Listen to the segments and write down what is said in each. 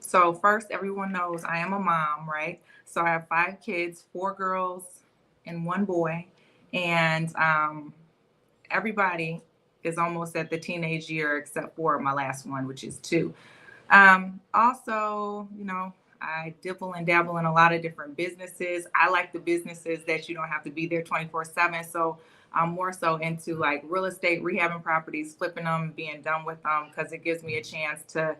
So first, everyone knows I am a mom, right? So I have 5 kids, 4 girls and 1 boy, and everybody is almost at the teenage year except for my last one, which is 2. Also, I dibble and dabble in a lot of different businesses. I like the businesses that you don't have to be there 24/7. So I'm more so into like real estate, rehabbing properties, flipping them, being done with them, because it gives me a chance to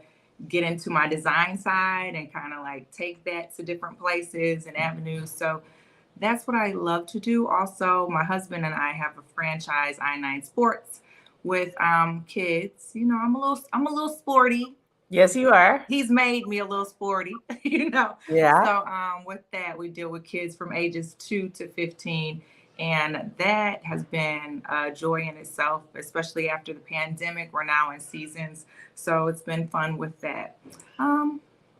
get into my design side and kind of like take that to different places and avenues. So that's what I love to do. Also, my husband and I have a franchise, I9 Sports, with kids. I'm a little sporty. Yes, you are. He's made me a little sporty, Yeah. So with that, we deal with kids from ages 2 to 15. And that has been a joy in itself, especially after the pandemic. We're now in seasons. So it's been fun with that.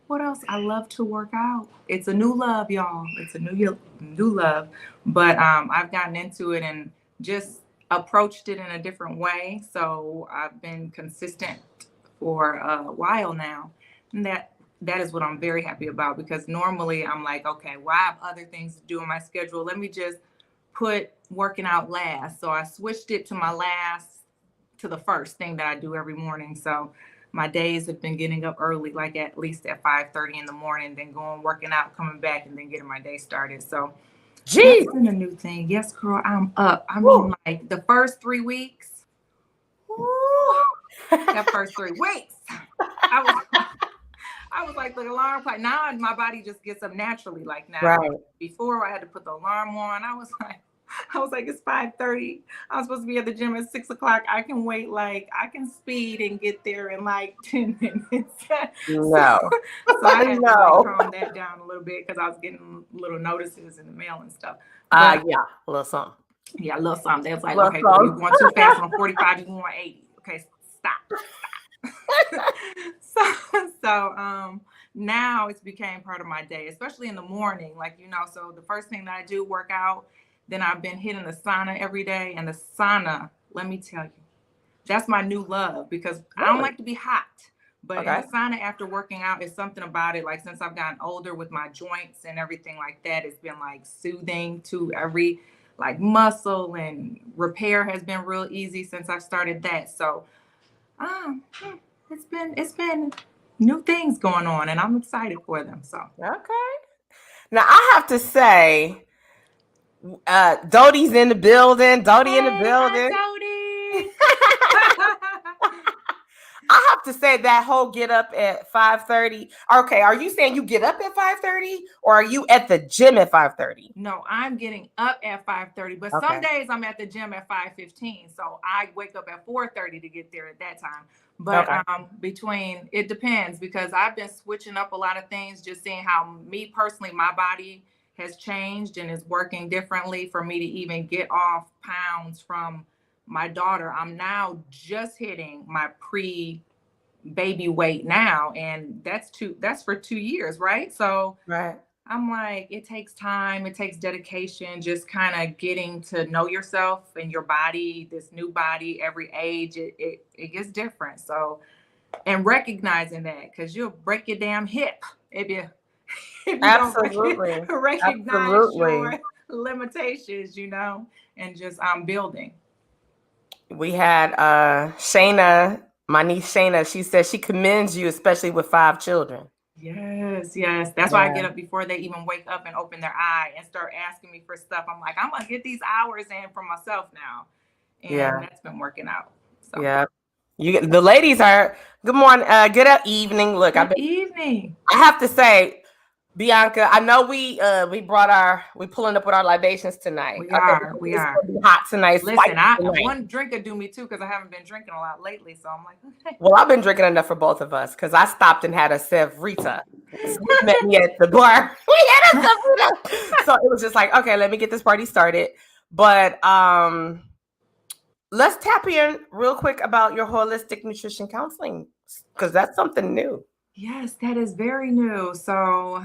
What else? I love to work out. It's a new love, y'all. It's a new love. But I've gotten into it and just approached it in a different way. So I've been consistent for a while now. And that is what I'm very happy about, because normally I'm like, okay, well, I have other things to do in my schedule. Let me just put working out last. So I switched it to the first thing that I do every morning. So my days have been getting up early, like at least at 5:30 in the morning, then going working out, coming back, and then getting my day started. So Geez. that's been a new thing. Yes, girl, I'm up. I Woo. mean, like the first 3 weeks, that first 3 weeks, I was like the alarm clock. Now my body just gets up naturally. Like now, Right. Before I had to put the alarm on. I was like, it's 5:30. I'm supposed to be at the gym at 6 o'clock. I can wait, like I can speed and get there in like 10 minutes. No. So I had to No. like calm that down a little bit, because I was getting little notices in the mail and stuff. But, Yeah, a little something. yeah, a little something. They was like, Little okay, girl, something. you're going too fast on 45. You're going 80. Okay, stop. So now it's became part of my day, especially in the morning. Like, so the first thing that I do, work out. Then I've been hitting the sauna every day. And the sauna, let me tell you, that's my new love, because I don't like to be hot. But in the sauna after working out, is something about it. Like, since I've gotten older with my joints and everything like that, it's been like soothing to every like muscle, and repair has been real easy since I started that. So it's been new things going on, and I'm excited for them. So Okay. Now I have to say, Dodie's in the building. Dodie in the building. Dodie. I have to say that whole get up at 5:30. Okay, are you saying you get up at 5:30, or are you at the gym at 5:30? No, I'm getting up at 5:30, but some days I'm at the gym at 5:15. So I wake up at 4:30 to get there at that time. But between, it depends, because I've been switching up a lot of things, just seeing how me personally, my body has changed and is working differently for me to even get off pounds from my daughter. I'm now just hitting my pre-baby weight now, and that's for 2 years, right? So Right. I'm like, it takes time, it takes dedication, just kind of getting to know yourself and your body, this new body. Every age it gets different. So, and recognizing that, because you'll break your damn hip if you Absolutely. don't recognize your limitations, and just building. We had Shayna, my niece Shayna. She said she commends you, especially with 5 children. Yes. That's why I get up before they even wake up and open their eye and start asking me for stuff. I'm like, I'm gonna get these hours in for myself now, and that's been working out. So. Yeah, the ladies are. Good morning, good evening. Look, evening. I have to say, Bianca, I know we pulling up with our libations tonight. We are. It's gonna be hot tonight. Listen, one drink would do me too, because I haven't been drinking a lot lately. So I'm like, okay. Well, I've been drinking enough for both of us, because I stopped and had a Sevrita. Met me at the bar. We had a Sevrita. So it was just like, okay, let me get this party started. But let's tap in real quick about your holistic nutrition counseling, because that's something new. Yes, that is very new. So,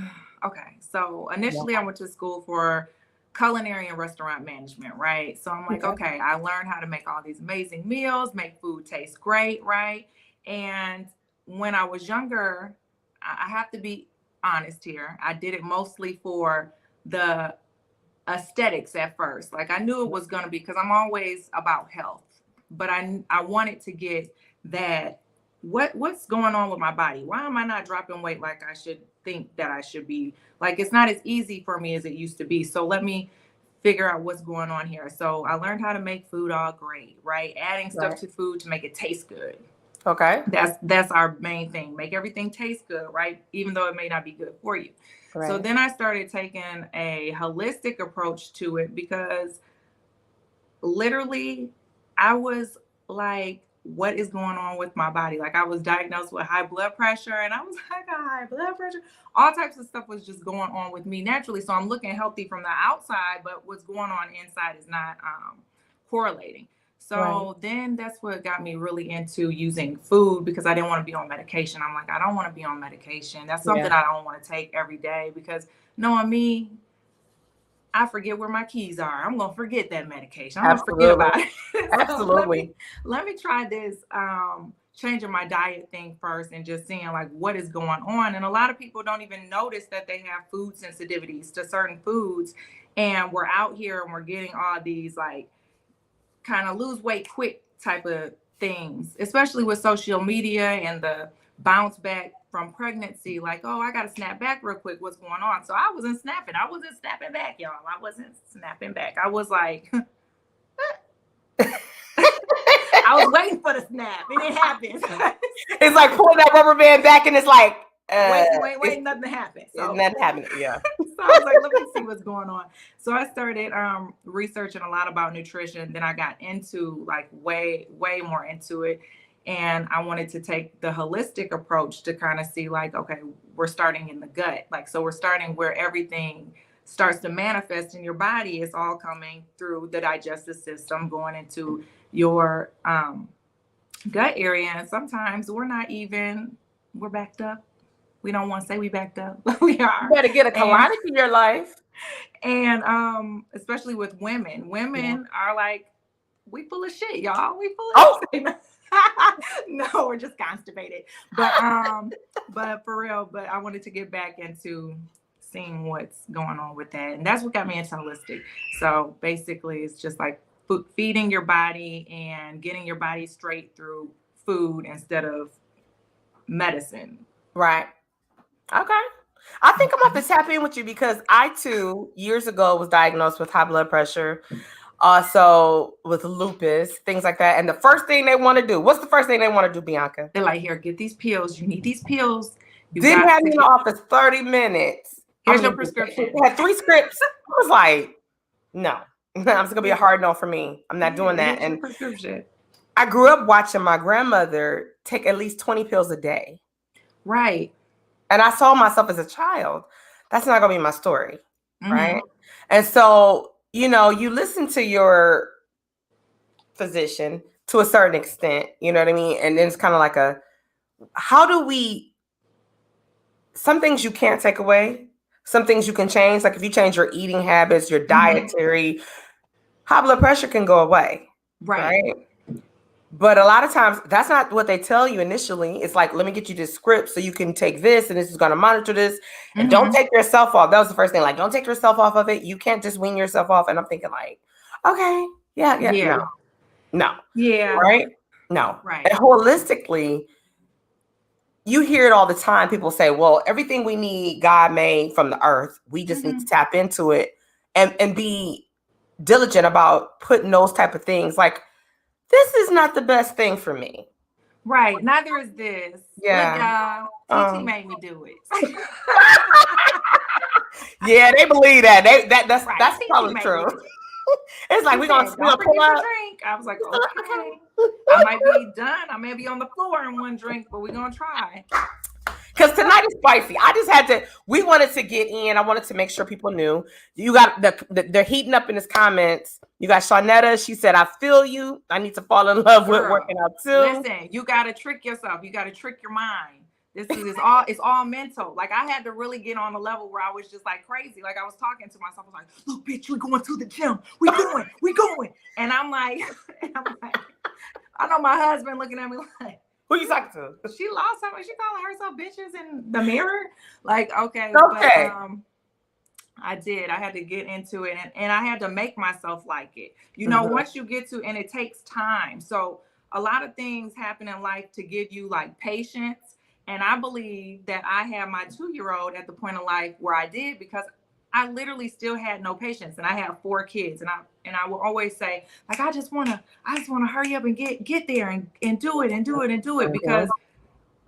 initially I went to school for culinary and restaurant management, right? So I'm like, okay, I learned how to make all these amazing meals, make food taste great, right? And when I was younger, I have to be honest here. I did it mostly for the aesthetics at first. Like I knew it was going to be, because I'm always about health, but I wanted to get that what's going on with my body? Why am I not dropping weight like I should think that I should be? Like it's not as easy for me as it used to be. So let me figure out what's going on here. So I learned how to make food all great, right? Adding stuff to food to make it taste good. Okay. That's our main thing. Make everything taste good, right? Even though it may not be good for you. Right. So then I started taking a holistic approach to it, because literally I was like, what is going on with my body? Like I was diagnosed with high blood pressure, and I was like, high blood pressure. All types of stuff was just going on with me naturally. So I'm looking healthy from the outside, but what's going on inside is not correlating. So then that's what got me really into using food, because I didn't want to be on medication. I'm like, I don't want to be on medication. That's something I don't want to take every day, because knowing me, I forget where my keys are. I'm going to forget that medication. I'm going to forget about it. So Absolutely. Let me try this changing my diet thing first, and just seeing like what is going on. And a lot of people don't even notice that they have food sensitivities to certain foods. And we're out here and we're getting all these like kind of lose weight quick type of things, especially with social media and the bounce back from pregnancy. Like, oh, I got to snap back real quick. What's going on? So I wasn't snapping. I wasn't snapping back, y'all. I wasn't snapping back. I was like, I was waiting for the snap. It didn't happen. It's like pulling that rubber band back, and it's like, wait, nothing happened. So, nothing happened. Yeah. So I was like, let me see what's going on. So I started researching a lot about nutrition. Then I got into like way more into it. And I wanted to take the holistic approach to kind of see like, okay, we're starting in the gut. Like, so we're starting where everything starts to manifest in your body. It's all coming through the digestive system, going into your gut area. And sometimes we're backed up. We don't want to say we backed up, but we are. You better get a colonic in your life. And especially with women are like, we full of shit, y'all. We full of shit. No, we're just constipated. But for real, but I wanted to get back into seeing what's going on with that. And that's what got me into holistic. So basically it's just like feeding your body and getting your body straight through food instead of medicine. Right. Okay. I think I'm going to have to tap in with you, because I too, years ago, was diagnosed with high blood pressure, also with lupus, things like that. And the first thing they want to do, what's the first thing they want to do, Bianca? They're like, here, get these pills. You need these pills. Didn't have me in the office 30 minutes. Here's your prescription. I had 3 scripts. I was like, no, it's going to be a hard no for me. I'm not doing that. And prescription. I grew up watching my grandmother take at least 20 pills a day. Right. And I saw myself as a child. That's not going to be my story. Mm-hmm. Right. And so, you know, you listen to your physician to a certain extent, you know what I mean? And then it's kind of like some things you can't take away, some things you can change. Like if you change your eating habits, your dietary, high blood pressure can go away. Right. But a lot of times that's not what they tell you initially. It's like, let me get you this script so you can take this, and this is going to monitor this. And don't take yourself off. That was the first thing. Like, don't take yourself off of it. You can't just wean yourself off. And I'm thinking like, okay, yeah. No. Yeah. Right? No. Right. And holistically, you hear it all the time. People say, well, everything we need, God made from the earth. We just need to tap into it and be diligent about putting those type of things. Like, this is not the best thing for me. Right. Neither is this. Yeah. TT made me do it. Yeah, they believe that. That's probably TT true. It's like we're gonna pull up. Drink. I was like, okay. I might be done. I may be on the floor in one drink, but we're gonna try. Because tonight is spicy. We wanted to get in. I wanted to make sure people knew. You got they're heating up in his comments. You got Shawnetta. She said, I feel you. I need to fall in love with working out too. Listen, you got to trick yourself. You got to trick your mind. It's all mental. Like I had to really get on a level where I was just like crazy. Like I was talking to myself. I was like, look, bitch, we're going to the gym. We going. And I'm like, I know my husband looking at me like, Who you talking to? She lost something. She calling herself bitches in the mirror. Like, okay. Okay. But I did. I had to get into it, and I had to make myself like it. You know, once you get to, and it takes time. So a lot of things happen in life to give you like patience. And I believe that I had my 2-year-old at the point of life where I did, because I literally still had no patience, and I have 4 kids, and I will always say, like, I just wanna hurry up and get there and do it, because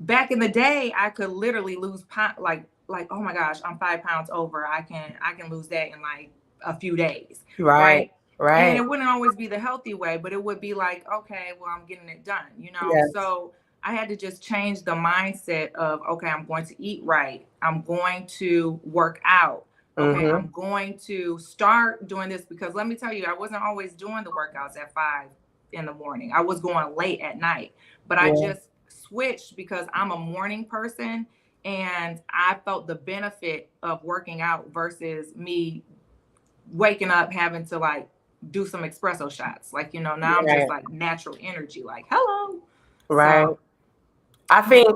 back in the day I could literally lose like, oh my gosh, I'm 5 pounds over. I can lose that in like a few days. Right. And it wouldn't always be the healthy way, but it would be like, okay, well, I'm getting it done, you know? Yes. So I had to just change the mindset of, okay, I'm going to eat right. I'm going to work out. Okay, I'm going to start doing this, because let me tell you, I wasn't always doing the workouts at 5 in the morning. I was going late at night, but I just switched because I'm a morning person, and I felt the benefit of working out versus me waking up having to like do some espresso shots. Like, you know, now I'm just like natural energy, like, hello. Right. So, I think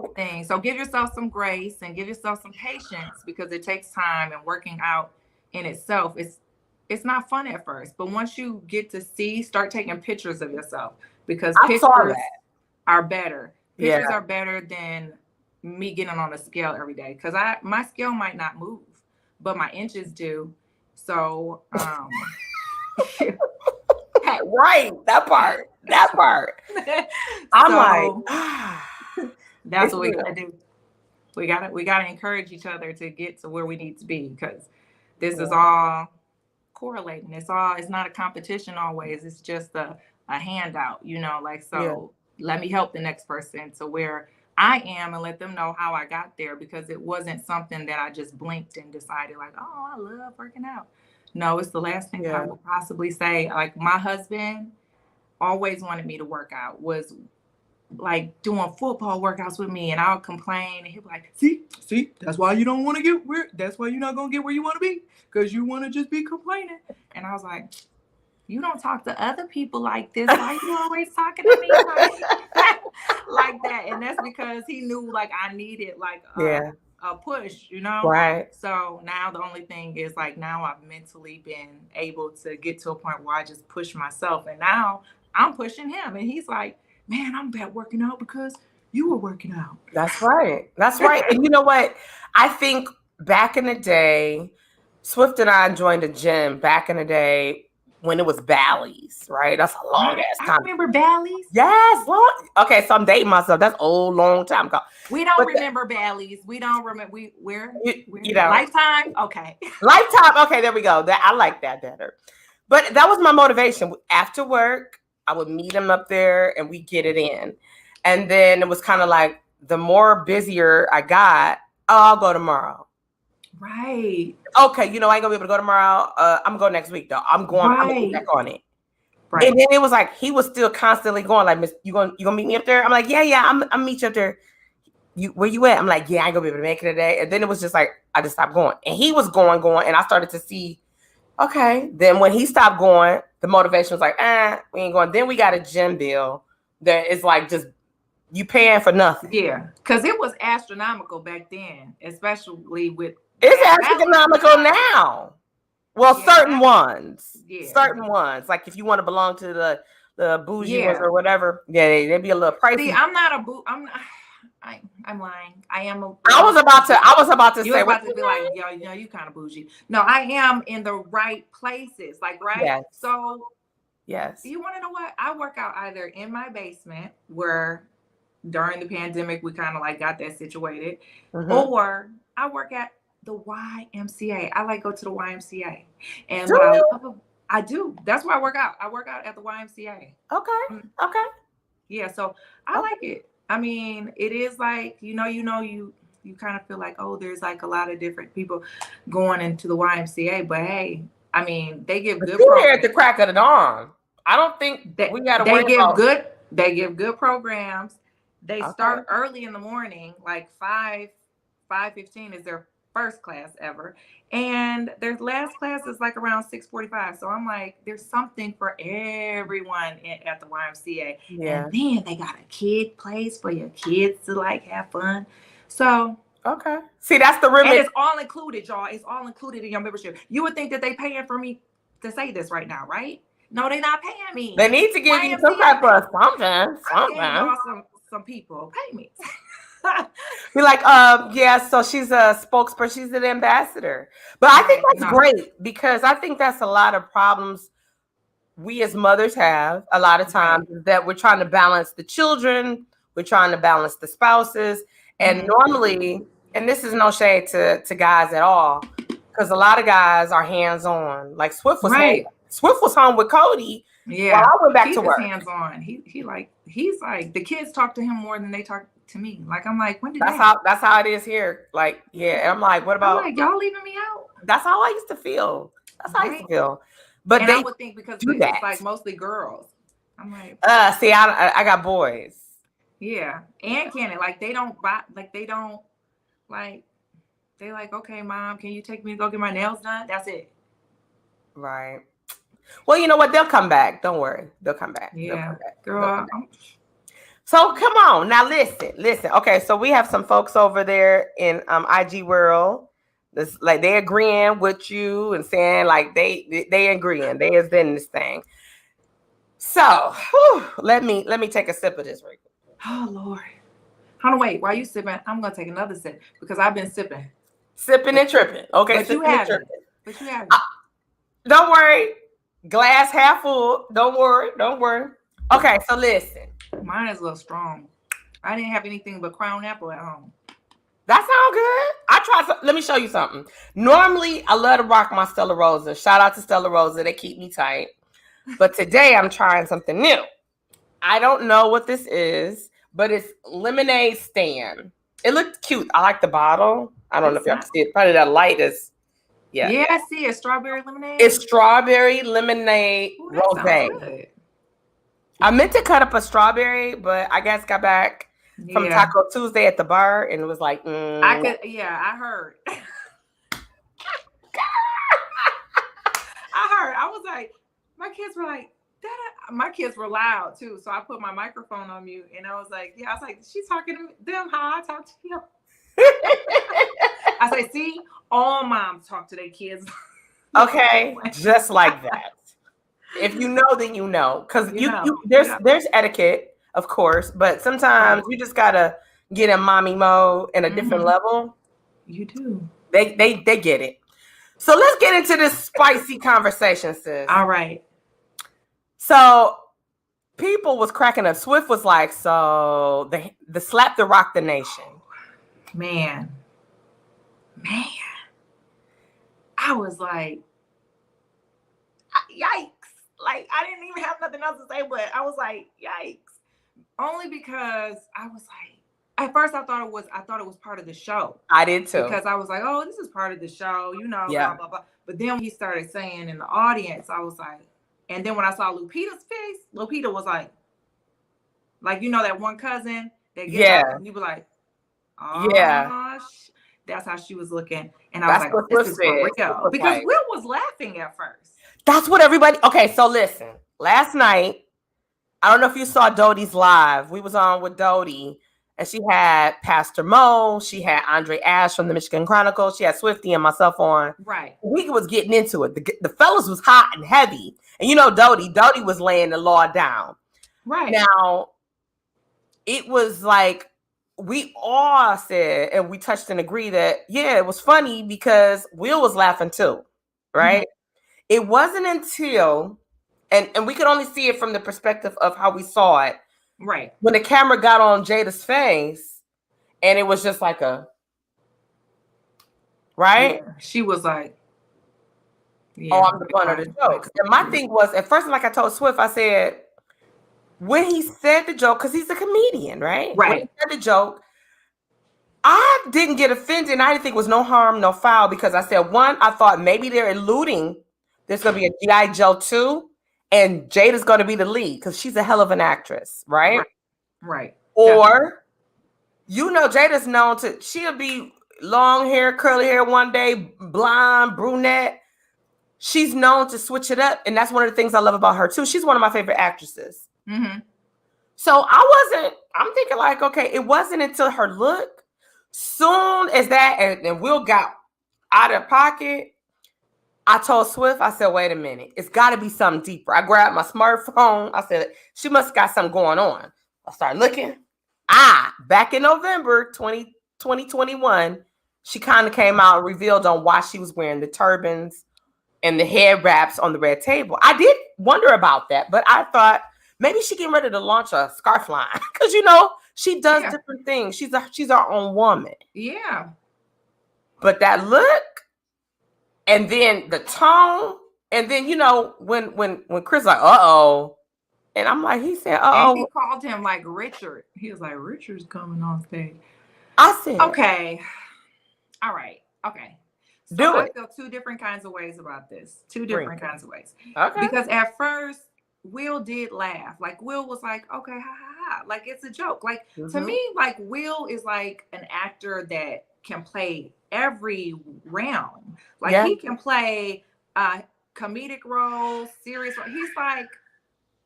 so give yourself some grace and give yourself some patience, because it takes time, and working out in itself it's not fun at first, but once you get to start taking pictures of yourself, because pictures are better. Pictures are better than me getting on a scale every day, because my scale might not move, but my inches do. So right, that part. I'm like, that's what we gotta do. We gotta encourage each other to get to where we need to be, because this is all correlating. It's not a competition always. It's just a handout, you know, like, so let me help the next person to where I am, and let them know how I got there, because it wasn't something that I just blinked and decided like, oh, I love working out. No, it's the last thing I would possibly say. Like, my husband always wanted me to work out, was like doing football workouts with me, and I would complain, and he'd be like, see, that's why you don't want to get where, that's why you're not going to get where you want to be, because you want to just be complaining. And I was like, you don't talk to other people like this. Why you always talking to me like that? And that's because he knew like I needed like a push, you know? Right. So now the only thing is like, now I've mentally been able to get to a point where I just push myself, and now I'm pushing him, and he's like, man, I'm bad working out because you were working out. That's right. And you know what? I think back in the day, Swift and I joined a gym back in the day when it was Bally's, right? That's a long ass time. I remember Bally's. Yes. Long. Okay, so I'm dating myself. That's old, long time ago. We don't remember Bally's. We don't remember. We're you know, Lifetime. Okay. Lifetime. Okay, there we go. I like that better. But that was my motivation. After work, I would meet him up there, and we get it in. And then it was kind of like, the more busier I got, I'll go tomorrow. Right. Okay, you know, I ain't gonna be able to go tomorrow. I'm gonna go next week though. I'm going back on it. Right. And then it was like, he was still constantly going like, Miss, you gonna meet me up there? I'm like, yeah, I'm meet you up there. Where you at? I'm like, yeah, I ain't gonna be able to make it today. And then it was just like, I just stopped going. And he was going, and I started to see, okay. Then when he stopped going, the motivation was like, we ain't going. Then we got a gym bill that is like, just you paying for nothing. Yeah, because it was astronomical back then, especially with. It's astronomical now. Well, certain ones. Yeah. Certain ones. Like if you want to belong to the bougie ones or whatever, they'd be a little pricey. See, I'm not a I'm lying. I am a. I was about to say. You were about to be like, yo, you know, you kind of bougie. No, I am in the right places. Like, right. Yes. So. Yes. You want to know what? I work out either in my basement, where during the pandemic we kind of like got that situated, or I work at the YMCA. I like go to the YMCA, and I do. That's where I work out. I work out at the YMCA. Okay. Okay. Yeah. So I like it. I mean, it is like, you kind of feel like, oh, there's like a lot of different people going into the YMCA, but hey, I mean, they give good programs. Here at the crack of the dawn. I don't think that we got to worry about. They give good programs. They start early in the morning, like 5:15 is their first class ever. And their last class is like around 6:45. So I'm like, there's something for everyone at the YMCA. Yeah. And then they got a kid place for your kids to like have fun. So Okay. See, that's the and remedy. it's all included, y'all. It's all included in your membership. You would think that they paying for me to say this right now, right? No, they're not paying me. They need to give you some YMCA. type of something. I gave y'all some people. Pay me. Be like, yeah, so she's a spokesperson, she's an ambassador. But I think that's great because I think that's a lot of problems we as mothers have a lot of times that we're trying to balance the children, we're trying to balance the spouses. And normally, and this is no shade to guys at all, because a lot of guys are hands-on. Like Swift was home with Cody. Yeah, while I went back to work. Hands-on. He's like the kids talk to him more than they talk to me. Like I'm like, when did that's how it is here. Like, yeah, I'm like, what about? I'm like, y'all leaving me out? That's how I used to feel. That's how I used to feel. But I would think because it's like mostly girls. I'm like, see, I got boys. Yeah, and Cannon, like they don't buy, like they don't like. They like, okay, mom, can you take me to go get my nails done? That's it. Right. Well, you know what? They'll come back. Don't worry. They'll come back. Yeah, girl. So come on now. Listen. Okay, so we have some folks over there in IG world. This like they agreeing with you and saying like they agreeing. They is in this thing. So let me take a sip of this right quick. Oh Lord. Hold on, wait. While you sipping, I'm gonna take another sip because I've been sipping. Sipping and tripping. Okay, but you haven't. But you haven't. Don't worry. Glass half full. Don't worry. Okay, so listen. Mine is a little strong. I didn't have anything but Crown Apple at home. That sounds good. I tried. Let me show you something. Normally, I love to rock my Stella Rosa. Shout out to Stella Rosa. They keep me tight. But today, I'm trying something new. I don't know what this is, but it's lemonade stand. It looked cute. I like the bottle. I don't know if y'all can see it. Probably that light is. Yeah, I see it. Strawberry lemonade. It's strawberry lemonade rosé. I meant to cut up a strawberry, but I guess got back from Taco Tuesday at the bar, and it was like, I heard. I was like, my kids were like, my kids were loud too, so I put my microphone on mute, and I was like, she's talking to them how I talk to you. I say, see, all moms talk to their kids. Okay, just like that. If you know, then you know, because there's etiquette, of course, but sometimes you just gotta get in mommy mode in a different level. You do. They get it. So let's get into this spicy conversation, sis. All right. So people was cracking up. Swift was like, so the slap the rock the nation. Man. I was like, yikes. Like, I didn't even have nothing else to say, but I was like, yikes. Only because I was like, at first I thought it was part of the show. I did too. Because I was like, oh, this is part of the show, blah, blah, blah. But then when he started saying in the audience, I was like, and then when I saw Lupita's face, Lupita was like that one cousin that gets up and you were like, oh, that's how she was looking. And I was like, this is for real. Because Will was laughing at first. That's what everybody. Okay, so listen. Last night, I don't know if you saw Dodie's live. We was on with Dodie, and she had Pastor Mo. She had Andre Ash from the Michigan Chronicle. She had Swifty and myself on. Right. We was getting into it. The fellas was hot and heavy, and Dodie was laying the law down. Right. Now, it was like we all said, and we touched and agreed that it was funny because Will was laughing too, right? Mm-hmm. It wasn't until, and we could only see it from the perspective of how we saw it. Right. When the camera got on Jada's face, and it was just like right? Yeah. She was like, I'm the butt of the joke. And my thing was, at first, like I told Swift, I said, when he said the joke, because he's a comedian, right? Right. When he said the joke, I didn't get offended. And I didn't think it was no harm, no foul, because I said, one, I thought maybe they're alluding there's going to be a G.I. Joe 2, and Jada's going to be the lead, because she's a hell of an actress, right? Right. Or, Jada's known to, she'll be long hair, curly hair one day, blonde, brunette. She's known to switch it up. And that's one of the things I love about her too. She's one of my favorite actresses. Mm-hmm. So I'm thinking like, okay, it wasn't until her look, soon as that, and Will got out of pocket, I told Swift, I said, wait a minute, it's got to be something deeper. I grabbed my smartphone. I said, she must have got something going on. I started looking. Back in November 2021, she kind of came out and revealed on why she was wearing the turbans and the head wraps on the red table. I did wonder about that, but I thought maybe she getting ready to launch a scarf line because she does different things. She's her own woman. Yeah. But that look, and then the tone, and then when Chris like, uh-oh, and I'm like, he said, uh-oh. And he called him like Richard. He was like, Richard's coming on stage. I said, okay. All right. Okay. So I feel two different kinds of ways about this. Two different kinds of ways. Okay. Because at first, Will did laugh. Like, Will was like, okay, ha, ha, ha. Like, it's a joke. Like, to me, like, Will is like an actor that can play every realm. Like, he can play comedic roles, serious roles. He's like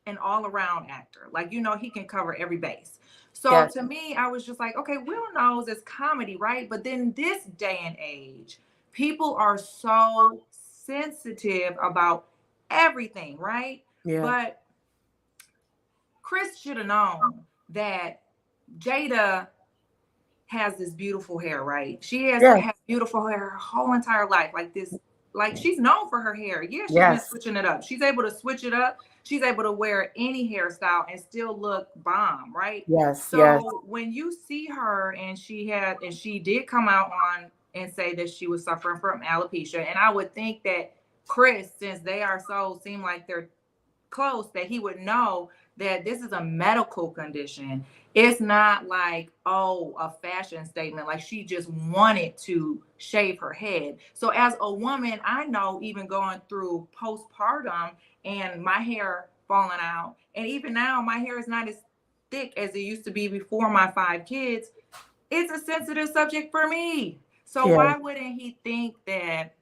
an all-around actor. Like, he can cover every base. So to me, I was just like, okay, Will knows it's comedy, right? But then this day and age, people are so sensitive about everything, right? Yeah. But Chris should have known that Jada has this beautiful hair, right? She has had beautiful hair her whole entire life. Like this, like she's known for her hair. Yeah, she's been switching it up. She's able to switch it up. She's able to wear any hairstyle and still look bomb, right? Yes. So when you see her and she did come out on and say that she was suffering from alopecia. And I would think that Chris, since they seem like they're close, that he would know that this is a medical condition. It's not like, a fashion statement. Like she just wanted to shave her head. So as a woman, I know even going through postpartum and my hair falling out, and even now my hair is not as thick as it used to be before my 5 kids. It's a sensitive subject for me. So why wouldn't he think that,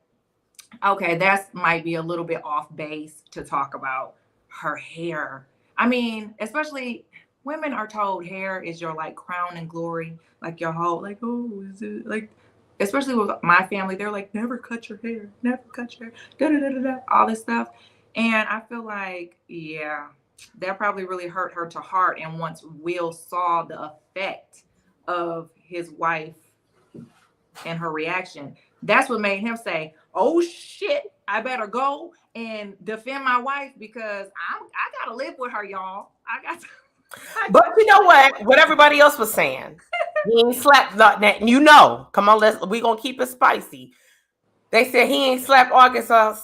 okay, that might be a little bit off base to talk about her hair? I mean, especially women are told hair is your like crown and glory, like your whole, like, oh, is it like, especially with my family, they're like, never cut your hair, all this stuff. And I feel like, that probably really hurt her to heart. And once Will saw the effect of his wife and her reaction, that's what made him say, oh shit, I better go and defend my wife because I gotta live with her, y'all. But you know what everybody else was saying, he ain't slapped that, come on, we gonna keep it spicy. They said he ain't slapped August Alsina.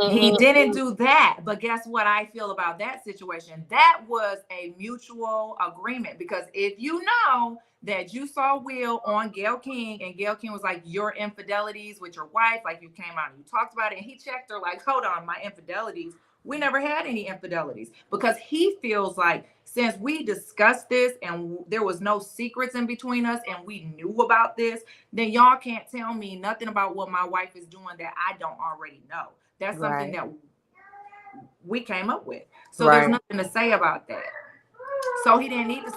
He didn't do that. But guess what I feel about that situation? That was a mutual agreement, because if you know that you saw Will on Gayle King and Gayle King was like, your infidelities with your wife, like you came out and you talked about it, and he checked her like, hold on, my infidelities. We never had any infidelities, because he feels like since we discussed this and there was no secrets in between us and we knew about this, then y'all can't tell me nothing about what my wife is doing that I don't already know. That's something that we came up with. So there's nothing to say about that. So he didn't need to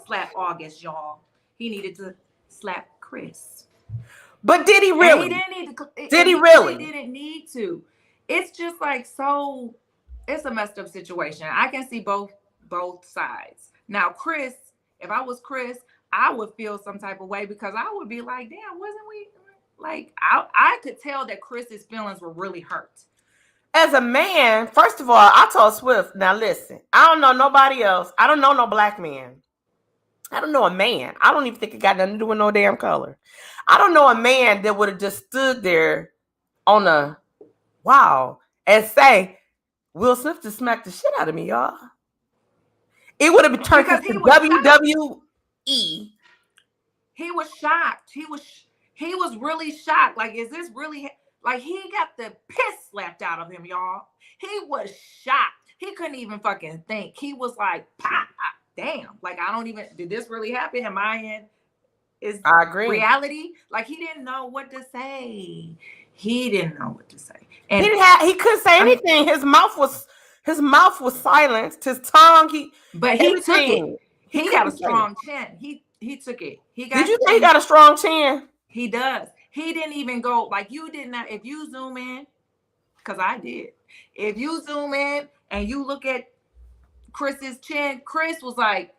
slap August, y'all. He needed to slap Chris. But did he really? And he didn't need to. Did he really? He didn't need to. It's just like, so it's a messed up situation. I can see both sides. Now, Chris, if I was Chris, I would feel some type of way, because I would be like, damn, wasn't we like, I could tell that Chris's feelings were really hurt. As a man, first of all, I told Swift, now listen, I don't know nobody else. I don't know no black man. I don't know a man. I don't even think it got nothing to do with no damn color. I don't know a man that would have just stood there on a and say, Will Smith just smacked the shit out of me, y'all. It would have been turned into WWE. He was shocked. He was really shocked. Like, is this really, like, he got the piss slapped out of him, y'all. He was shocked. He couldn't even fucking think. He was like, pop, damn. Like, did this really happen? Am I in? is I agree. reality. Like, he didn't know what to say. He didn't know what to say. And He couldn't say anything. His mouth was silenced. His tongue, but he took it. everything. He got a strong chin. He took it. Did you think he got a strong chin? He does. He didn't even go like you did not. If you zoom in, because I did. If you zoom in and you look at Chris's chin, Chris was like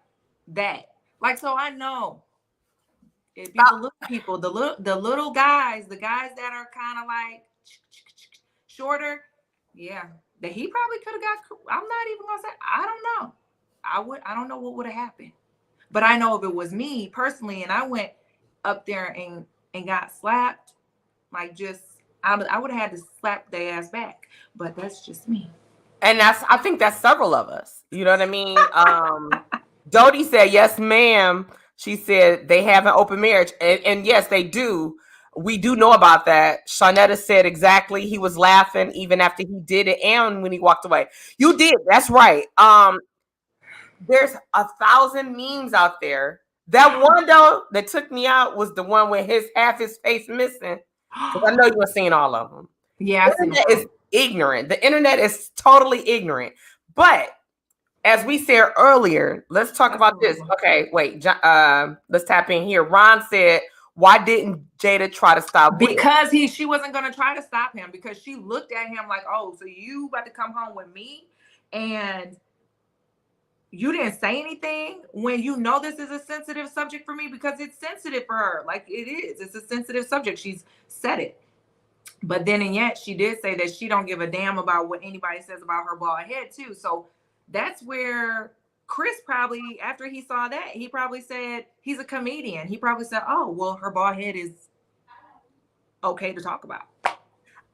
that. Like, so I know if you look at people, the little guys, the guys that are kind of like shorter, yeah, that he probably could have got. I'm not even gonna say. I don't know. I don't know what would have happened. But I know if it was me personally, and I went up there and got slapped, like just I would have had to slap their ass back. But that's just me. And I think that's several of us. You know what I mean? Dodie said, yes, ma'am. She said they have an open marriage. And yes, they do. We do know about that. Shawnetta said exactly. He was laughing even after he did it and when he walked away. You did. That's right. There's 1,000 memes out there. That one though that took me out was the one with half his face missing. Because I know you were seeing all of them. Yeah, the internet is ignorant. The internet is totally ignorant. But as we said earlier, let's talk about this. Okay, wait. Let's tap in here. Ron said, "Why didn't Jada try to stop?" Because she wasn't going to try to stop him because she looked at him like, "Oh, so you about to come home with me?" And you didn't say anything when you know this is a sensitive subject for me because it's sensitive for her. Like it is. It's a sensitive subject. She's said it. But then and yet she did say that she don't give a damn about what anybody says about her bald head too. So that's where Chris probably, after he saw that, he probably said, he's a comedian. He probably said, oh, well, her bald head is okay to talk about.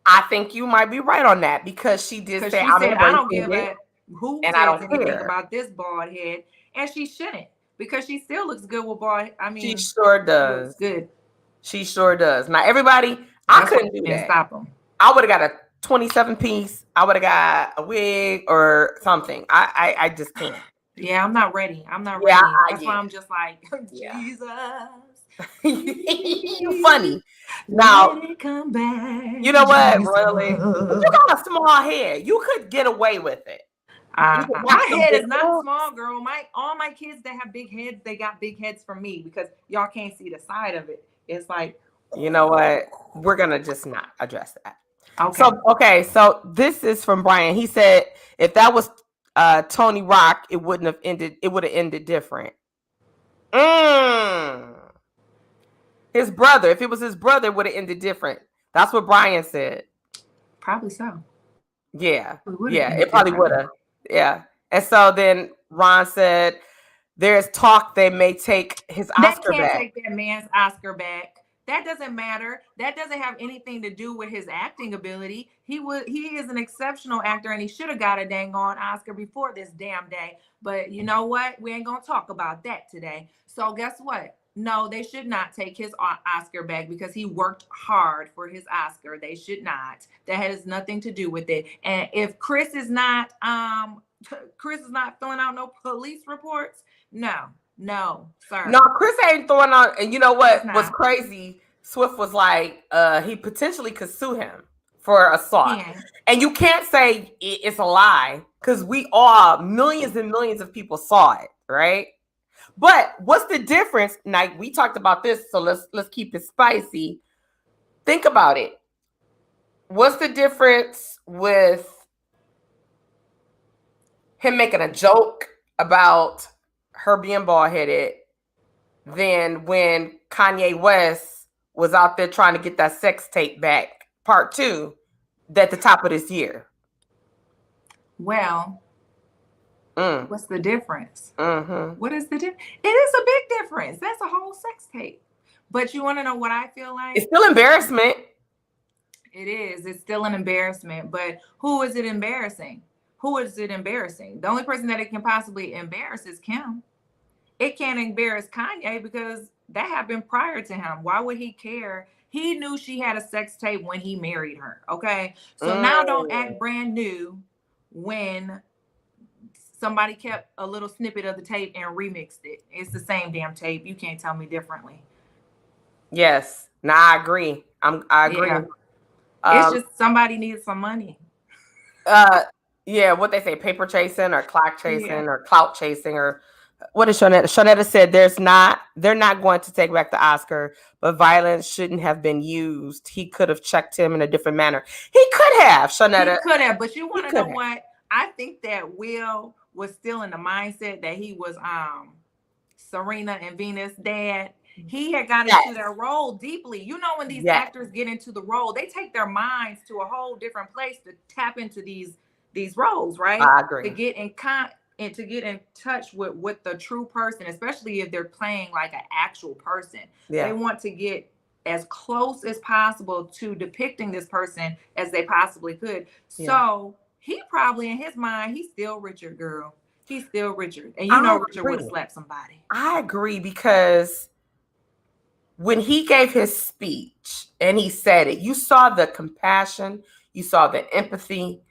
I think you might be right on that because she did say, I don't give a who and says I don't anything care about this bald head. And she shouldn't because she still looks good with bald. I mean, she sure does. Good. She sure does. Now, everybody, I couldn't do that. Stop them. I would have got a 27 piece. I would have got a wig or something. I just can't. Yeah, I'm not ready. Ready. That's why I'm just like, Jesus. You funny. Now, come back. You know what, really? You got a small head. You could get away with it. My head is not small, girl. All my kids that have big heads, they got big heads from me because y'all can't see the side of it. It's like, you know what? We're gonna just not address that. Okay. So this is from Brian. He said if that was Tony Rock, it wouldn't have ended. It would have ended different. His brother. If it was his brother, it would have ended different. That's what Brian said. Probably so. Yeah. It probably would have. Yeah. And so then Ron said, "There's talk they may take his Oscar back." They can't take that man's Oscar back. That doesn't matter. That doesn't have anything to do with his acting ability. He is an exceptional actor, and he should have got a dang on Oscar before this damn day. But you know what? We ain't gonna talk about that today. So guess what? No, they should not take his Oscar back because he worked hard for his Oscar. They should not. That has nothing to do with it. And if Chris is not filling out no police reports, no, sir. No, Chris ain't throwing out. And you know what was crazy? Swift was like, he potentially could sue him for assault. Yeah. And you can't say it's a lie because millions and millions of people saw it, right? But what's the difference? Like we talked about this, so let's keep it spicy. Think about it. What's the difference with him making a joke about her being bald-headed than when Kanye West was out there trying to get that sex tape back, part 2, at the top of this year? Well, what's the difference? Mm-hmm. What is the difference? It is a big difference. That's a whole sex tape. But you want to know what I feel like? It's still embarrassment. It is. It's still an embarrassment. But who is it embarrassing? Who is it embarrassing? The only person that it can possibly embarrass is Kim. It can't embarrass Kanye because that happened prior to him. Why would he care? He knew she had a sex tape when he married her. Okay. So now don't act brand new when somebody kept a little snippet of the tape and remixed it. It's the same damn tape. You can't tell me differently. Yes. Nah, I agree. I agree. Yeah. It's just somebody needs some money. Yeah, what they say, paper chasing or clock chasing Yeah. or clout chasing or what is Shonetta? Shonetta said they're not going to take back the Oscar, but violence shouldn't have been used. He could have checked him in a different manner. He could have, Shonetta. He could have, but you want He to know could have. what? I think that Will was still in the mindset that he was Serena and Venus' dad. He had got Yes. into their role deeply. You know, when these Yes. actors get into the role, they take their minds to a whole different place to tap into these roles, right? I agree. To get in touch with the true person, especially if they're playing like an actual person. Yeah. They want to get as close as possible to depicting this person as they possibly could. Yeah. So he probably in his mind, he's still Richard, girl. He's still Richard. And you know Richard would have slapped somebody. I agree, because when he gave his speech and he said it, you saw the compassion, you saw the empathy.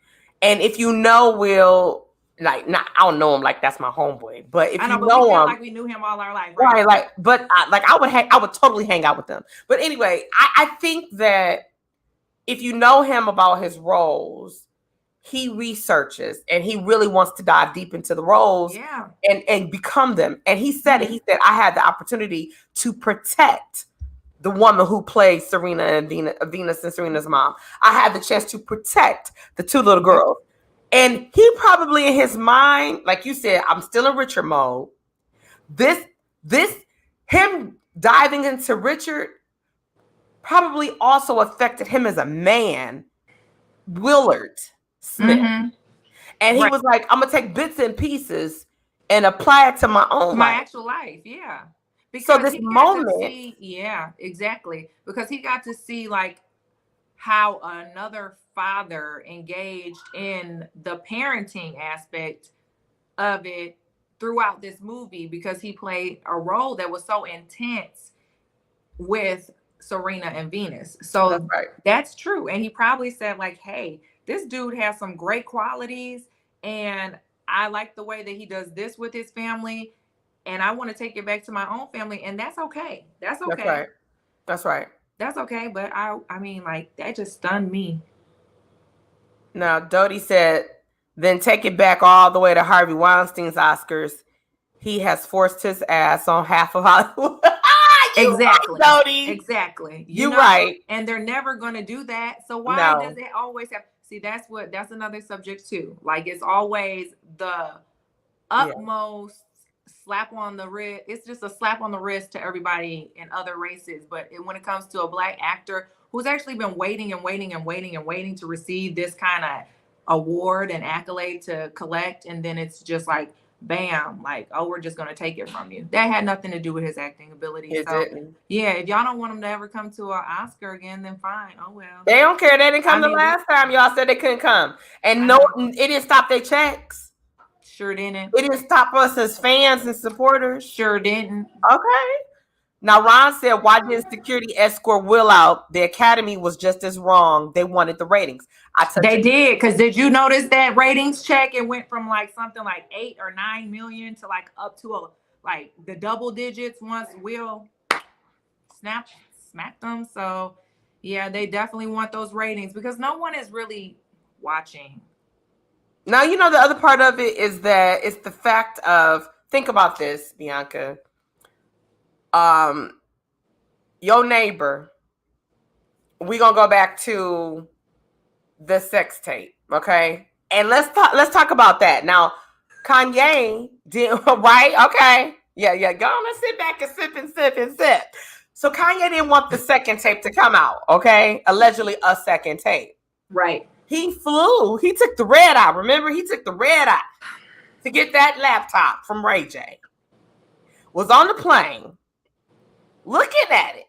And if you know Will, like, not, I don't know him like that's my homeboy, but if I know, you but know we feel him, like we knew him all our life, right? Like, but I would totally hang out with them. But anyway, I think that if you know him about his roles, he researches and he really wants to dive deep into the roles, yeah, and become them. And he said it. He said, I had the opportunity to protect the woman who played Serena and Venus and Serena's mom. I had the chance to protect the two little girls. And he probably in his mind, like you said, I'm still in Richard mode. Him diving into Richard probably also affected him as a man, Willard Smith. And he was like, I'm gonna take bits and pieces and apply it to my own life. actual life. Yeah. Because so this moment, yeah, exactly. Because he got to see like how another father engaged in the parenting aspect of it throughout this movie, because he played a role that was so intense with Serena and Venus. So that's true. And he probably said like, hey, this dude has some great qualities and I like the way that he does this with his family, and I want to take it back to my own family, and that's okay. That's okay. That's right. That's okay. But I mean, like, that just stunned me. Now, Dodie said, then take it back all the way to Harvey Weinstein's Oscars. He has forced his ass on half of Hollywood. Exactly. Right, Dodie. Exactly. You're right. And they're never going to do that. So why does it always have? See, that's another subject too. Like, it's always the utmost slap on the wrist. It's just a slap on the wrist to everybody in other races. But when it comes to a Black actor who's actually been waiting to receive this kind of award and accolade to collect, and then it's just like, bam, like, oh, we're just going to take it from you. That had nothing to do with his acting ability. Yeah, if y'all don't want him to ever come to an Oscar again, then fine. Oh, well. They don't care. They didn't come the last time. Y'all said they couldn't come. And it didn't stop their checks. Sure didn't. It didn't stop us as fans and supporters. Sure didn't. Okay. Now, Ron said, why didn't security escort Will out? The Academy was just as wrong. They wanted the ratings. They did, because did you notice that ratings check? It went from like something like 8 or 9 million to like up to like the double digits once Will smacked them. So yeah, they definitely want those ratings because no one is really watching. Now, you know, the other part of it is that it's the fact of, think about this, Bianca. Your neighbor, we're gonna go back to the sex tape, okay? And let's talk about that. Now, Kanye did right, okay. Yeah, go on and sit back and sip. So Kanye didn't want the second tape to come out, okay? Allegedly a second tape. Right. He took the red eye. Remember, he took the red eye to get that laptop from Ray J. Was on the plane, looking at it,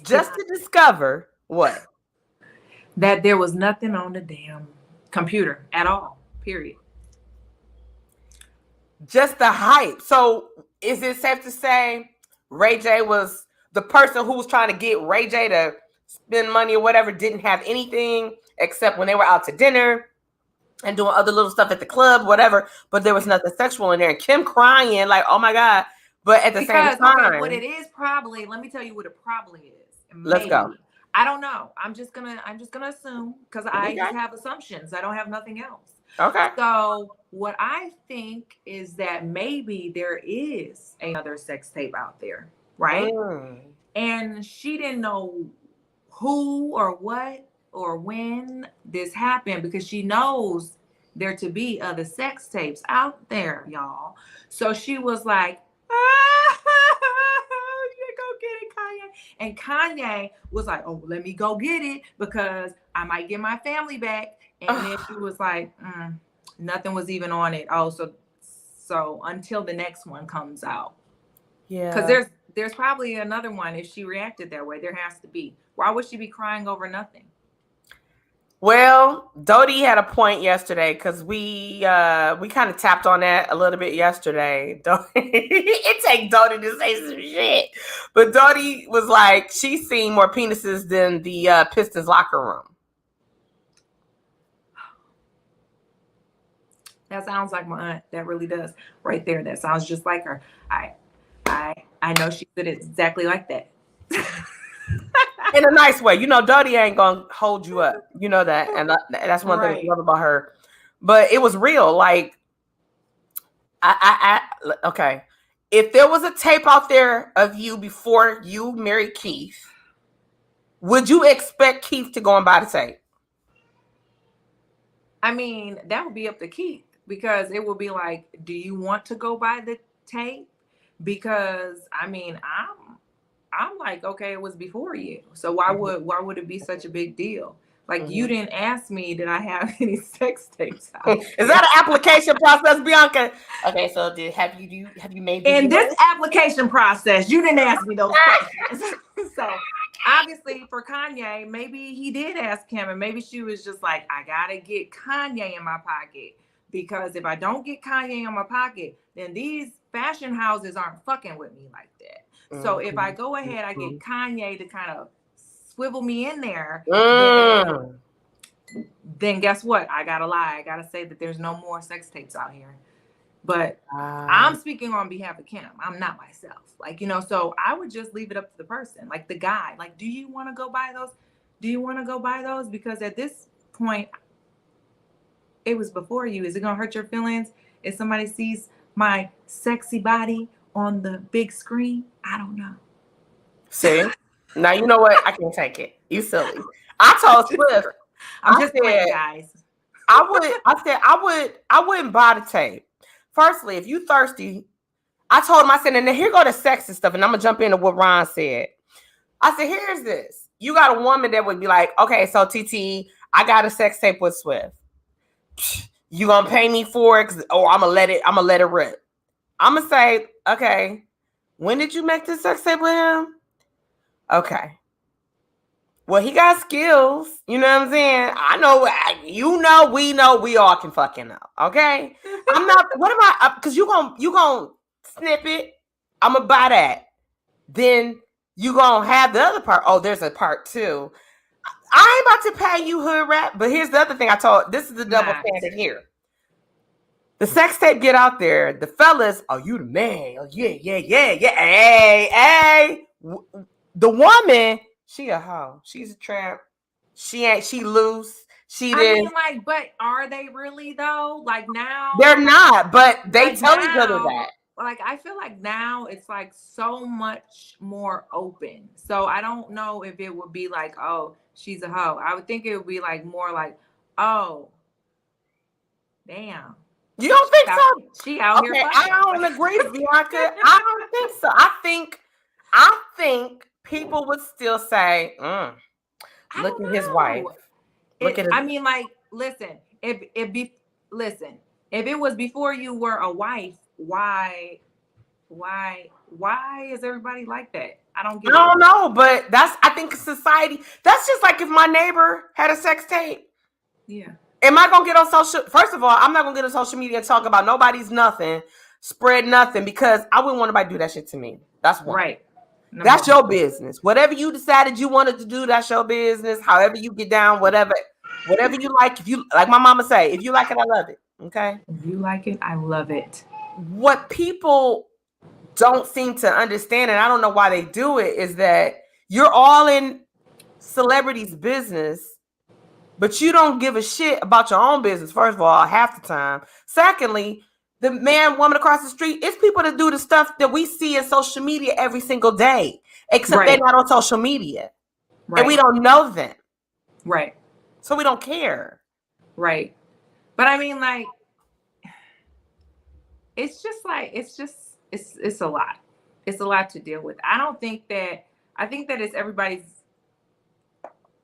just to discover what? That there was nothing on the damn computer at all, period. Just the hype. So is it safe to say Ray J was the person who was trying to get Ray J to spend money or whatever, didn't have anything except when they were out to dinner and doing other little stuff at the club, whatever, but there was nothing sexual in there. And Kim crying like, oh my God, But at the same time, okay, what it is probably, let me tell you what it probably is. let's go. Maybe. I don't know. I'm just gonna assume because I just Okay. have assumptions. I don't have nothing else. Okay. So what I think is that maybe there is another sex tape out there, right? And she didn't know who or what or when this happened because she knows there to be other sex tapes out there, y'all. So she was like, you go get it, Kanye. And Kanye was like, oh, let me go get it because I might get my family back. And then she was like, nothing was even on it. Oh, so until the next one comes out. Yeah. Because there's probably another one if she reacted that way. There has to be. Why would she be crying over nothing? Well, Dodie had a point yesterday because we kind of tapped on that a little bit yesterday. It takes Dodie to say some shit, but Dodie was like she's seen more penises than the Pistons locker room. That sounds like my aunt. That really does, right there. That sounds just like her. I know she did it exactly like that. In a nice way. You know, Dodie ain't gonna hold you up. You know that. And that's one thing I love about her. But it was real. Like, okay. If there was a tape out there of you before you married Keith, would you expect Keith to go and buy the tape? I mean, that would be up to Keith because it would be like, do you want to go buy the tape? Because I mean, I'm like, okay, it was before you. So why would it be such a big deal? Like you didn't ask me, did I have any sex tapes out? Is that an application process, Bianca? Okay, so have you made in this application process, you didn't ask me those questions. So obviously for Kanye, maybe he did ask him, and maybe she was just like, I gotta get Kanye in my pocket. Because if I don't get Kanye in my pocket, then these fashion houses aren't fucking with me like that. So if I go ahead, I get Kanye to kind of swivel me in there, then guess what? I gotta lie. I gotta say that there's no more sex tapes out here. But I'm speaking on behalf of Kim. I'm not myself. Like, you know, so I would just leave it up to the person, like the guy. Like, do you want to go buy those? Do you want to go buy those? Because at this point, it was before you. Is it gonna hurt your feelings if somebody sees my sexy body on the big screen? I don't know. See, now you know what? I can take it. You silly. I told Swift. I'm just playing, guys. I wouldn't buy the tape. Firstly, if you thirsty, I told him, I said, and then here go the sex and stuff, and I'm gonna jump into what Ron said. I said, here's this. You got a woman that would be like, okay, so TT, I got a sex tape with Swift. You gonna pay me for it, or I'm gonna let it rip. I'm gonna say, okay, when did you make this sex tape with him? Okay. Well, he got skills. You know what I'm saying? I know, we all can fucking know. Okay. I'm not, what am I, because you gonna snip it. I'm gonna buy that. Then you gonna have the other part. Oh, there's a part 2. I ain't about to pay you hood rap, but here's the other thing I told. This is the double standard here. The sex tape get out there. The fellas, oh, you the man. Oh, yeah. Hey. The woman, she a hoe. She's a tramp. She loose. I mean, like, but are they really though? Like now? They're not, but they like tell each other that. Like, I feel like now it's like so much more open. So I don't know if it would be like, oh, she's a hoe. I would think it would be like more like, oh, damn. You don't think so? She out here. I don't agree, Bianca. I don't think so. I think people would still say, look at his wife. I mean, like, listen, if it was before you were a wife, why is everybody like that? I don't know, but I think society, that's just like if my neighbor had a sex tape. Yeah. Am I gonna get on social? First of all, I'm not gonna get on social media and talk about nobody's nothing, spread nothing, because I wouldn't want nobody to do that shit to me. That's one. Right. That's your business. Whatever you decided you wanted to do, that's your business. However you get down, whatever you like. If you like, my mama say, if you like it, I love it. Okay. If you like it, I love it. What people don't seem to understand, and I don't know why they do it, is that you're all in celebrities' business, but you don't give a shit about your own business, first of all, half the time. Secondly, the man, woman across the street, it's people that do the stuff that we see in social media every single day, except they're not on social media. Right. And we don't know them. Right. So we don't care. Right. But I mean, like, it's just like, it's a lot. It's a lot to deal with. I think that it's everybody's,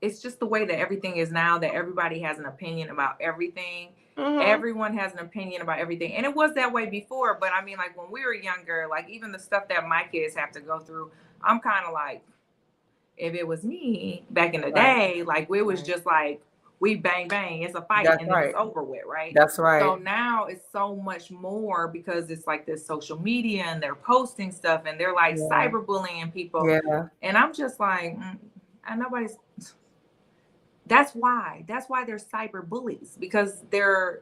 it's just the way that everything is now, that everybody has an opinion about everything. Mm-hmm. Everyone has an opinion about everything. And it was that way before. But I mean, like when we were younger, like even the stuff that my kids have to go through, I'm kind of like, if it was me back in the day, like it was just like, we bang, bang, it's a fight. That's and then it's over with, right? That's right. So now it's so much more because it's like this social media and they're posting stuff and they're like cyberbullying people. Yeah. And I'm just like, and nobody's, that's why they're cyber bullies, because they're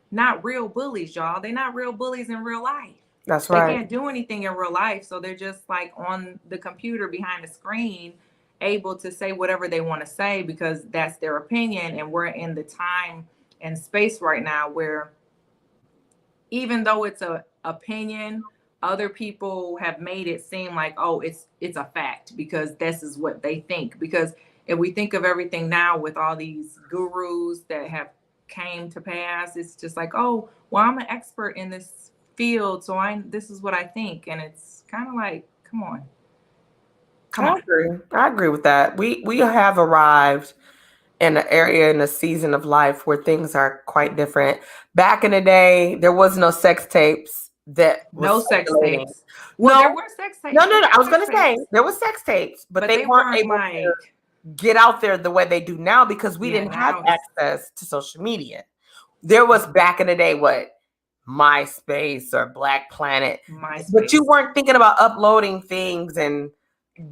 not real bullies, y'all. They're not real bullies in real life. That's right. They can't do anything in real life. So they're just like on the computer behind the screen, able to say whatever they want to say because that's their opinion. And we're in the time and space right now where even though it's a opinion, other people have made it seem like, oh, it's a fact because this is what they think. Because if we think of everything now with all these gurus that have came to pass, it's just like, oh, well, I'm an expert in this field, so this is what I think. And it's kind of like, come on. I agree with that. We have arrived in an area, in a season of life where things are quite different. Back in the day, there was no sex tapes. There were sex tapes. No, I was going to say there were sex tapes, but they weren't able to get out there the way they do now because we didn't have access to social media. There was back in the day, MySpace or Black Planet, but you weren't thinking about uploading things and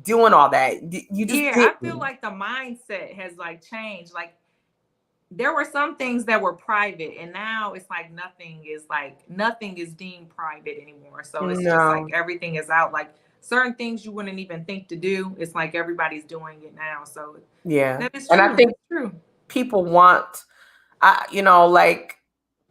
doing all that. You just I feel like the mindset has like changed. Like there were some things that were private, and now it's like nothing is deemed private anymore. So it's just like everything is out. Like certain things you wouldn't even think to do, it's like everybody's doing it now. So that is true. And I think people want, like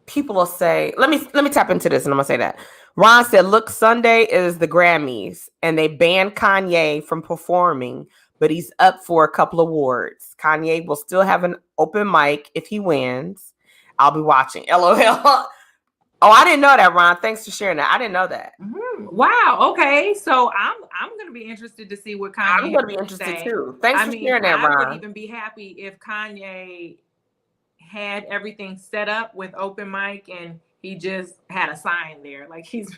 people will say, let me tap into this, and I'm gonna say that Ron said, look, Sunday is the Grammys, and they banned Kanye from performing, but he's up for a couple awards. Kanye will still have an open mic if he wins. I'll be watching. LOL. Oh, I didn't know that, Ron. Thanks for sharing that. I didn't know that. Mm-hmm. Wow. Okay. So I'm going to be interested to see what Kanye. I'm going to be interested too. Thanks for sharing that, Ron. I would even be happy if Kanye had everything set up with open mic and he just had a sign there. Like he's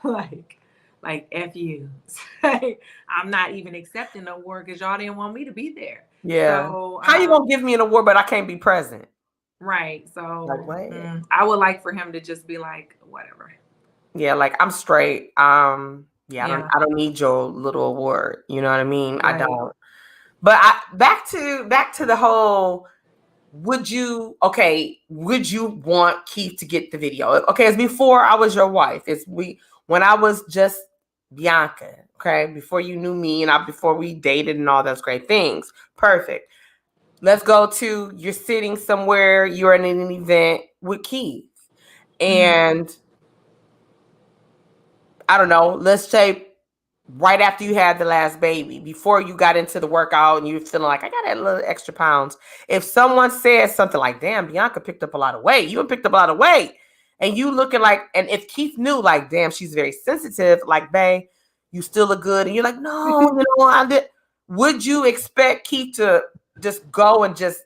like F you. I'm not even accepting the award because y'all didn't want me to be there. Yeah. So, how you going to give me an award, but I can't be present? Right. So I would like for him to just be like, whatever. Yeah, like I'm straight. I don't need your little award. You know what I mean? Right. I don't. But back to the whole, would you want Keith to get the video? Okay, it's before I was your wife. When I was just Bianca, okay, before you knew me and before we dated and all those great things. Perfect. Let's go to, you're sitting somewhere, you're in an event with Keith. And I don't know, let's say right after you had the last baby, before you got into the workout and you're feeling like, I got that little extra pounds. If someone says something like, damn, Bianca picked up a lot of weight, you picked up a lot of weight. And you looking like, and if Keith knew like, damn, she's very sensitive, like, babe, you still look good. And you're like, no, I did. Would you expect Keith to just go and just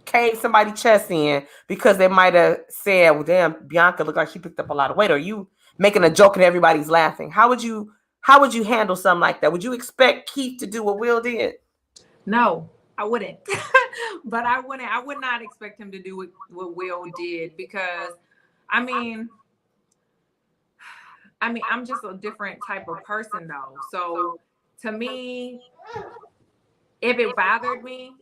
cave somebody's chest in because they might have said, well, damn, Bianca looked like she picked up a lot of weight, or you making a joke and everybody's laughing? How would you handle something like that? Would you expect Keith to do what Will did? No, I wouldn't. But I would not expect him to do what Will did, because I mean, I'm just a different type of person though. So to me, if it bothered me,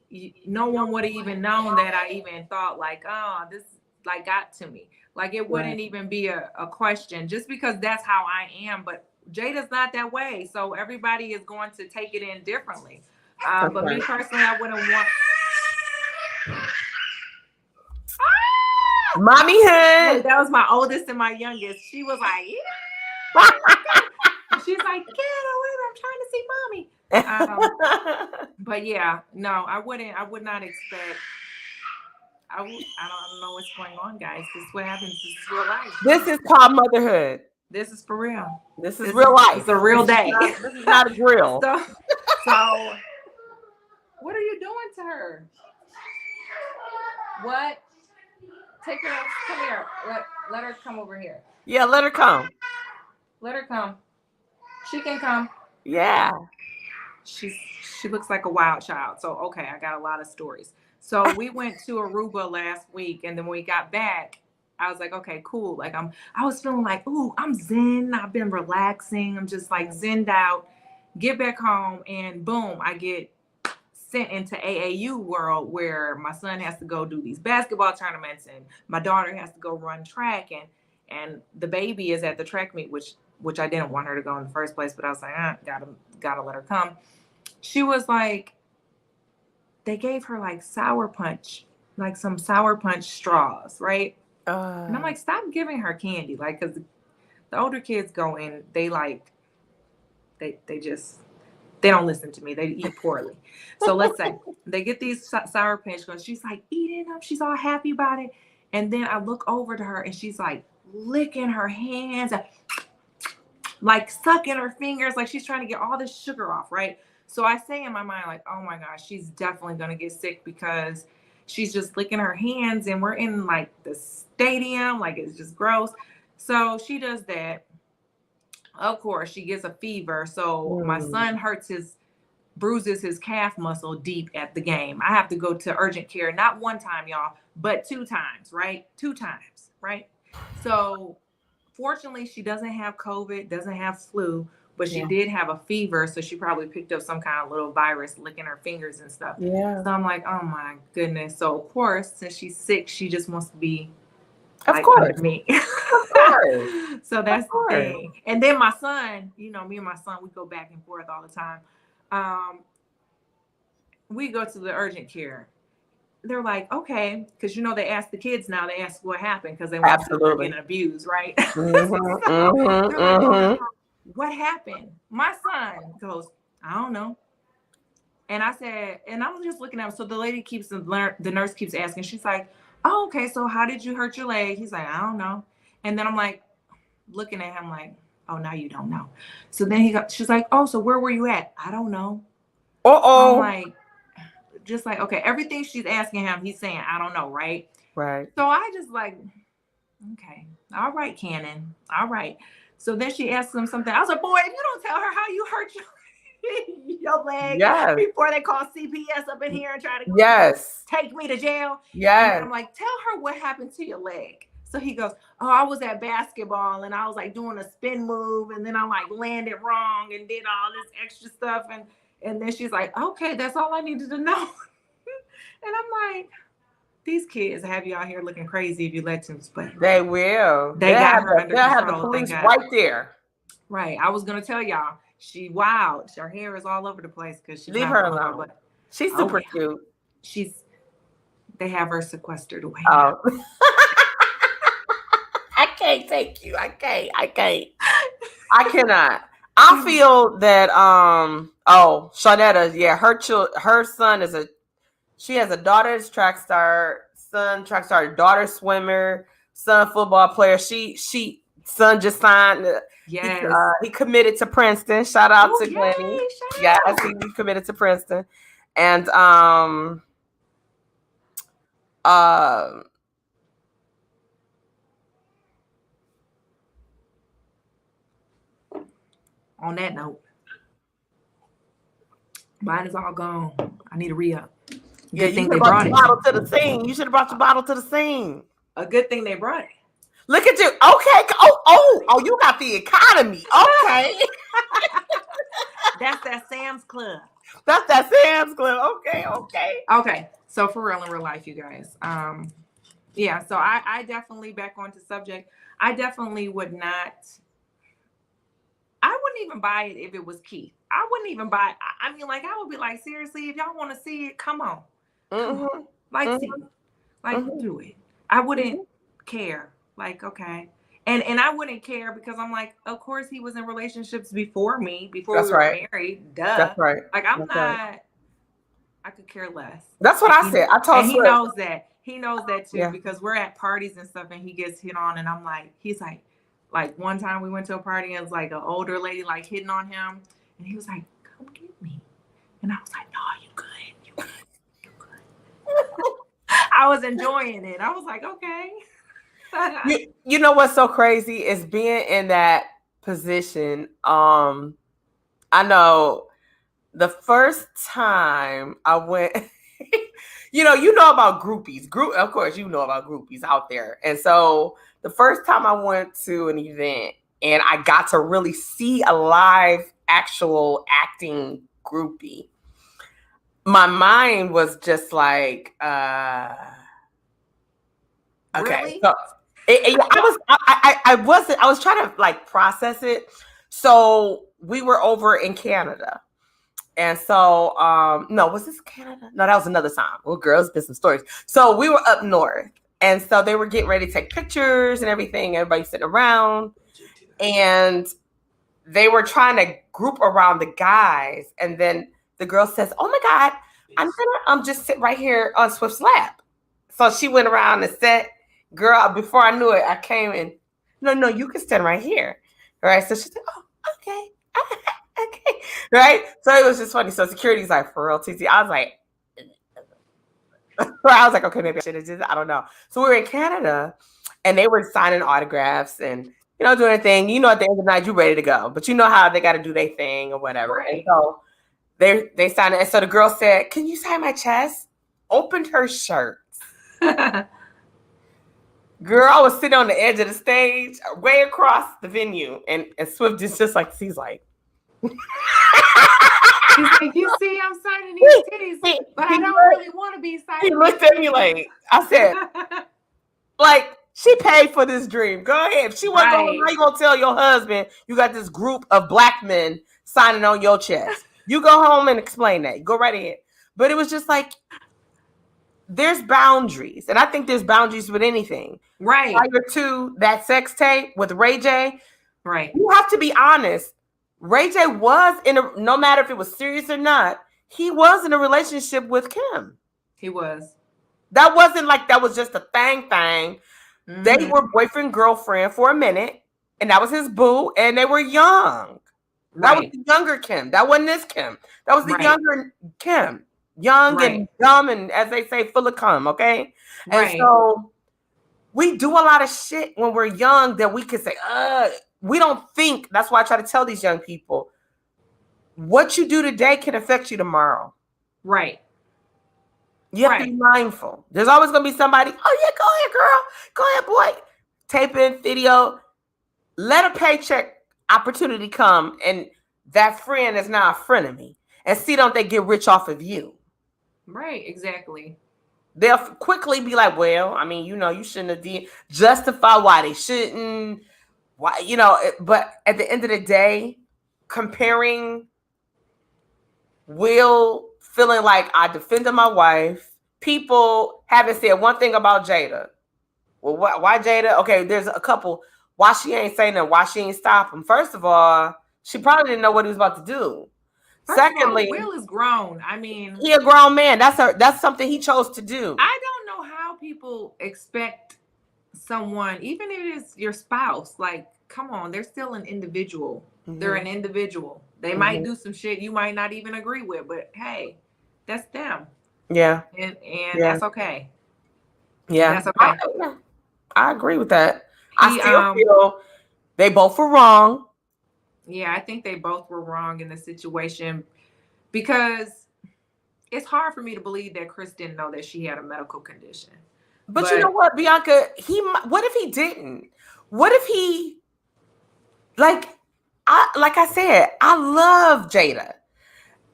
no one would have even known that I even thought like, oh, this like got to me. Like it wouldn't even be a question, just because that's how I am. But Jada's not that way. So everybody is going to take it in differently. But me personally, I wouldn't want. Mommy hood. That was my oldest and my youngest. She was like, yeah. She's like, get away! I'm trying to see mommy. But yeah, no, I would not expect. I don't know what's going on, guys. This is what happens. This is real life. This is called motherhood. This is for real. This is real life. It's a real day. This is not a drill. So, what are you doing to her? What? Take her. Come here. Let her come over here. Yeah, let her come. Let her come. She can come. Yeah. She looks like a wild child. So okay, I got a lot of stories. So we went to Aruba last week, and then when we got back, I was like, okay, cool. Like I was feeling like, ooh, I'm zen. I've been relaxing. I'm just like zenned out. Get back home, and boom, I get sent into AAU world where my son has to go do these basketball tournaments, and my daughter has to go run track, and the baby is at the track meet, which I didn't want her to go in the first place, but I was like, gotta let her come. She was like, they gave her like sour punch, like some sour punch straws, right? And I'm like, stop giving her candy, like, because the older kids go in, they like, they don't listen to me. They eat poorly. So let's say they get these sour punch, because she's like eating them. She's all happy about it. And then I look over to her and she's like licking her hands, like sucking her fingers, like she's trying to get all this sugar off, right? So I say in my mind, like, oh my gosh, she's definitely going to get sick because she's just licking her hands, and we're in like the stadium, like it's just gross. So she does that. Of course, she gets a fever. So my son bruises his calf muscle deep at the game. I have to go to urgent care, not one time, y'all, but 2 times, right? 2 times, right? So fortunately, she doesn't have COVID, doesn't have flu, but she did have a fever. So she probably picked up some kind of little virus licking her fingers and stuff. Yeah. So I'm like, oh my goodness. So of course, since she's sick, she just wants to be of course me. Of course. So that's the thing. And then my son, me and my son, we go back and forth all the time. We go to the urgent care. They're like, okay, because they ask the kids now, they ask what happened because they want to get abused, right? Like, what happened? My son goes, I don't know. And I said, and I'm just looking at him. So the lady the nurse keeps asking. She's like, oh, okay, so how did you hurt your leg? He's like, I don't know. And then I'm like, looking at him like, oh, now you don't know. So then she's like, oh, so where were you at? I don't know. I'm like, just like, okay, everything she's asking him, he's saying, I don't know, right? Right. So I just like, okay, all right, Cannon, all right. So then she asked him something. I was like, boy, if you don't tell her how you hurt your leg before they call CPS up in here and try to take me to jail. And I'm like, tell her what happened to your leg. So he goes, oh, I was at basketball and I was like doing a spin move, and then I like landed wrong and did all this extra stuff. And then she's like, okay, that's all I needed to know. And I'm like, these kids have you out here looking crazy if you let them, but they will. They got her under control. Have the police right there. Right. I was gonna tell y'all, she wild. Her hair is all over the place because she leave her alone. But she's super cute. They have her sequestered away. Oh. I can't take you. I can't. I cannot. I feel that Shawnetta, her son she has a daughter that's track star, son track star, daughter swimmer, son football player. Son just signed. He committed to Princeton. Shout out to Glenny. Yes, he committed to Princeton. And on that note, mine is all gone. I need to re-up. Good thing they brought your bottle to the scene. You should have brought your bottle to the scene. A good thing they brought it. Look at you. Okay. Oh, you got the economy. Okay. That's that Sam's Club. That's that Sam's Club. Okay. So for real, in real life, you guys. So I definitely, back onto subject, I definitely would not wouldn't even buy it if it was Keith. I wouldn't even buy it. I mean, like, I would be like, seriously, if y'all want to see it, come on. Come on. Like, see, like, do it. I wouldn't care. Like, okay. And I wouldn't care because I'm like, of course he was in relationships before me, before we were married. Duh. That's right. Like, I'm not, I could care less. That's what I said. I told and Swift. he knows that. He knows that too, because we're at parties and stuff and he gets hit on and I'm like, he's like one time we went to a party and it was like an older lady like hitting on him and he was like, come get me. And I was like, no, you good. You good. I was enjoying it. I was like, okay. You know what's so crazy is being in that position. I know the first time I went, you know about groupies. Of course, you know about groupies out there. And so the first time I went to an event and I got to really see a live, actual acting groupie, my mind was just like, okay. Really? So I was trying to like process it. So we were over in Canada. And so, no, was this Canada? No, that was another time. Well, girls, been some stories. So we were up north. And so they were getting ready to take pictures and everything. Everybody sitting around. And they were trying to group around the guys. And then the girl says, oh my God, I'm going to just sit right here on Swift's lap. So she went around and sat. Girl, before I knew it, I came in. No, you can stand right here. All right. So she said, oh, okay. Okay. Right. So it was just funny. So security's like, for real, TC. I was like, okay, maybe I should have did that. I don't know. So we were in Canada and they were signing autographs and, doing their thing. At the end of the night, you're ready to go. But you know how they got to do their thing or whatever. Right. And so they signed it. And so the girl said, can you sign my chest? Opened her shirt. Girl, I was sitting on the edge of the stage, way across the venue, and Swift is just like, he's like, he's like, you see, I'm signing these titties, but I don't really want to be signing. He looked at me like, I said, like, she paid for this dream. Go ahead. If she wasn't going, how you gonna tell your husband you got this group of black men signing on your chest? You go home and explain that. Go right ahead. But it was just like, there's boundaries. And I think there's boundaries with anything. Right. Prior to that sex tape with Ray J. Right. You have to be honest. Ray J was no matter if it was serious or not, he was in a relationship with Kim. He was. That wasn't like that was just a thing. Mm-hmm. They were boyfriend, girlfriend for a minute. And that was his boo. And they were young. Right. That was the younger Kim. That wasn't this Kim. That was the younger Kim. Young and dumb and, as they say, full of cum, okay? And so we do a lot of shit when we're young that we could say, we don't think. That's why I try to tell these young people, what you do today can affect you tomorrow. Right. You have to be mindful. There's always going to be somebody, oh, yeah, go ahead, girl. Go ahead, boy. Tape in video. Let a paycheck opportunity come, and that friend is now a frenemy. And see, don't they get rich off of you? Right, exactly. They'll quickly be like, well, I mean, you shouldn't have justify why they shouldn't. Why, but at the end of the day, comparing Will feeling like I defended my wife, people haven't said one thing about Jada. Well, why Jada? Okay, there's a couple. Why she ain't saying that? Why she ain't stop him? First of all, she probably didn't know what he was about to do. Secondly, Will is grown. I mean, he a grown man. That's something he chose to do. I don't know how people expect someone, even if it's your spouse, like, come on, they're still an individual. Mm-hmm. They're an individual. They might do some shit you might not even agree with, but hey, that's them. Yeah. And that's okay. Yeah. That's okay. I agree with that. I still feel they both were wrong. Yeah, I think they both were wrong in the situation because it's hard for me to believe that Chris didn't know that she had a medical condition. But you know what, Bianca? What if he didn't? What if he, like I said, I love Jada.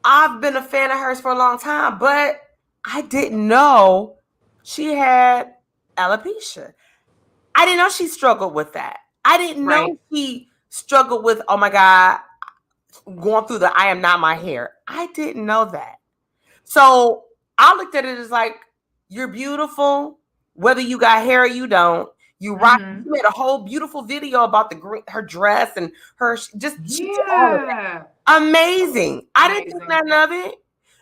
I've been a fan of hers for a long time, but I didn't know she had alopecia. I didn't know she struggled with that. I didn't know she struggled with, oh my God, going through the I am not my hair. I didn't know that. So I looked at it as like, you're beautiful, whether you got hair or you don't. You rock. You made a whole beautiful video about her dress and her just all of that. Amazing. I didn't think nothing of it.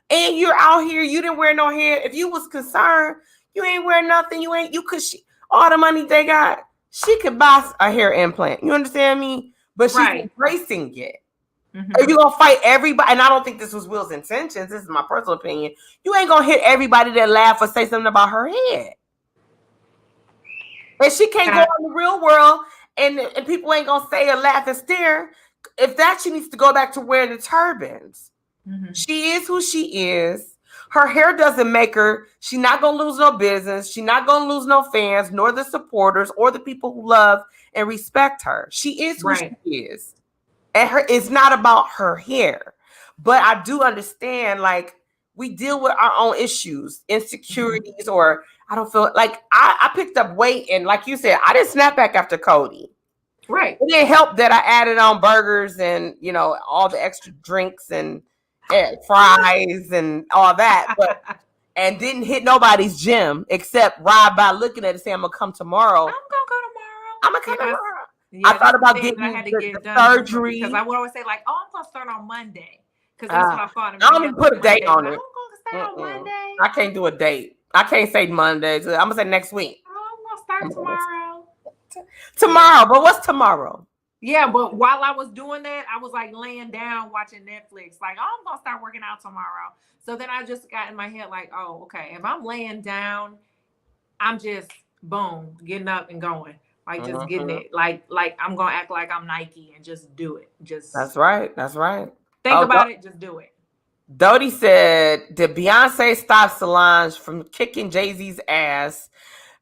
And you're out here. You didn't wear no hair. If you was concerned, you ain't wear nothing. You could all the money they got. She could buy a hair implant. You understand me? But she's embracing it. Are you gonna fight everybody? And I don't think this was Will's intentions. This is my personal opinion. You ain't gonna hit everybody that laugh or say something about her head. And she can't go in the real world and people ain't gonna say or laugh and stare. If that, she needs to go back to wearing the turbans. She is who she is. Her hair doesn't make her. She's not gonna lose no business. She's not gonna lose no fans, nor the supporters, or the people who love and respect her. She is who she is. And it's not about her hair. But I do understand, like, we deal with our own issues, insecurities, or I don't feel like I picked up weight. And like you said, I didn't snap back after Cody. Right. It didn't help that I added on burgers and, all the extra drinks and fries and all that. But and didn't hit nobody's gym except ride by looking at it and say, I'm going to come tomorrow. I'm going to come tomorrow. Yeah, I thought about getting the surgery. Because I would always say, like, I'm going to start on Monday. Because that's what I thought. I don't even put a date on it. I'm going to start on Monday. I can't do a date. I can't say Monday. I'm going to say next week. I'm going to start tomorrow. Tomorrow. But what's tomorrow? Yeah, but while I was doing that, I was like laying down watching Netflix. Like, I'm going to start working out tomorrow. So then I just got in my head like, oh, okay. If I'm laying down, I'm just, boom, getting up and going. Like just getting it, like I'm gonna act like I'm Nike and just do it. That's right. Think about it, just do it. Dodie said, "Did Beyonce stop Solange from kicking Jay-Z's ass?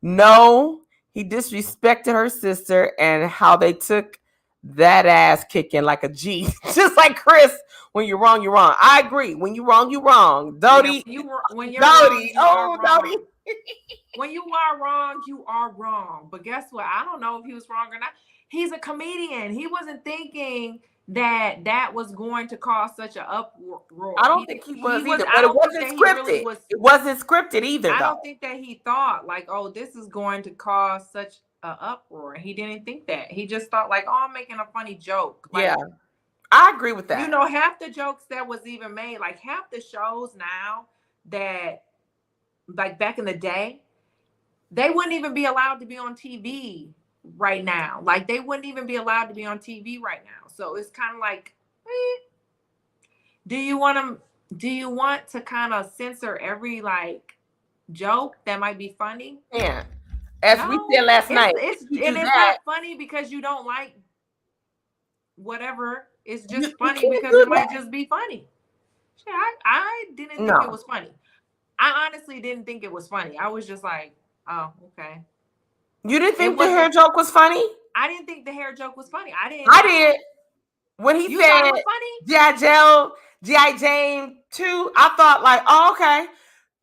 No, he disrespected her sister and how they took that ass kicking like a G. Just like Chris, when you're wrong, you're wrong. I agree. When you're wrong, you're wrong. Dodie, when you're Dodie, wrong, Dodie." When you are wrong, you are wrong. But guess what? I don't know if he was wrong or not. He's a comedian. He wasn't thinking that was going to cause such an uproar. I don't think he was either. But it wasn't scripted. It wasn't scripted either. I don't think that he thought like, oh, this is going to cause such an uproar. He didn't think that. He just thought like, oh, I'm making a funny joke. Like, yeah, I agree with that. Half the jokes that was even made, like half the shows now that, like back in the day, they wouldn't even be allowed to be on TV right now. Like they wouldn't even be allowed to be on TV right now. So it's kind of like, do you want to kind of censor every like joke that might be funny? Yeah. As we said last night. It's not funny because you don't like whatever. It's just funny because it might just be funny. Shit, I didn't think it was funny. I honestly didn't think it was funny. I was just like, oh, okay. You didn't think the hair joke was funny? I didn't think the hair joke was funny. I did. When he said it was funny? G.I. Jane 2, I thought like, oh, okay.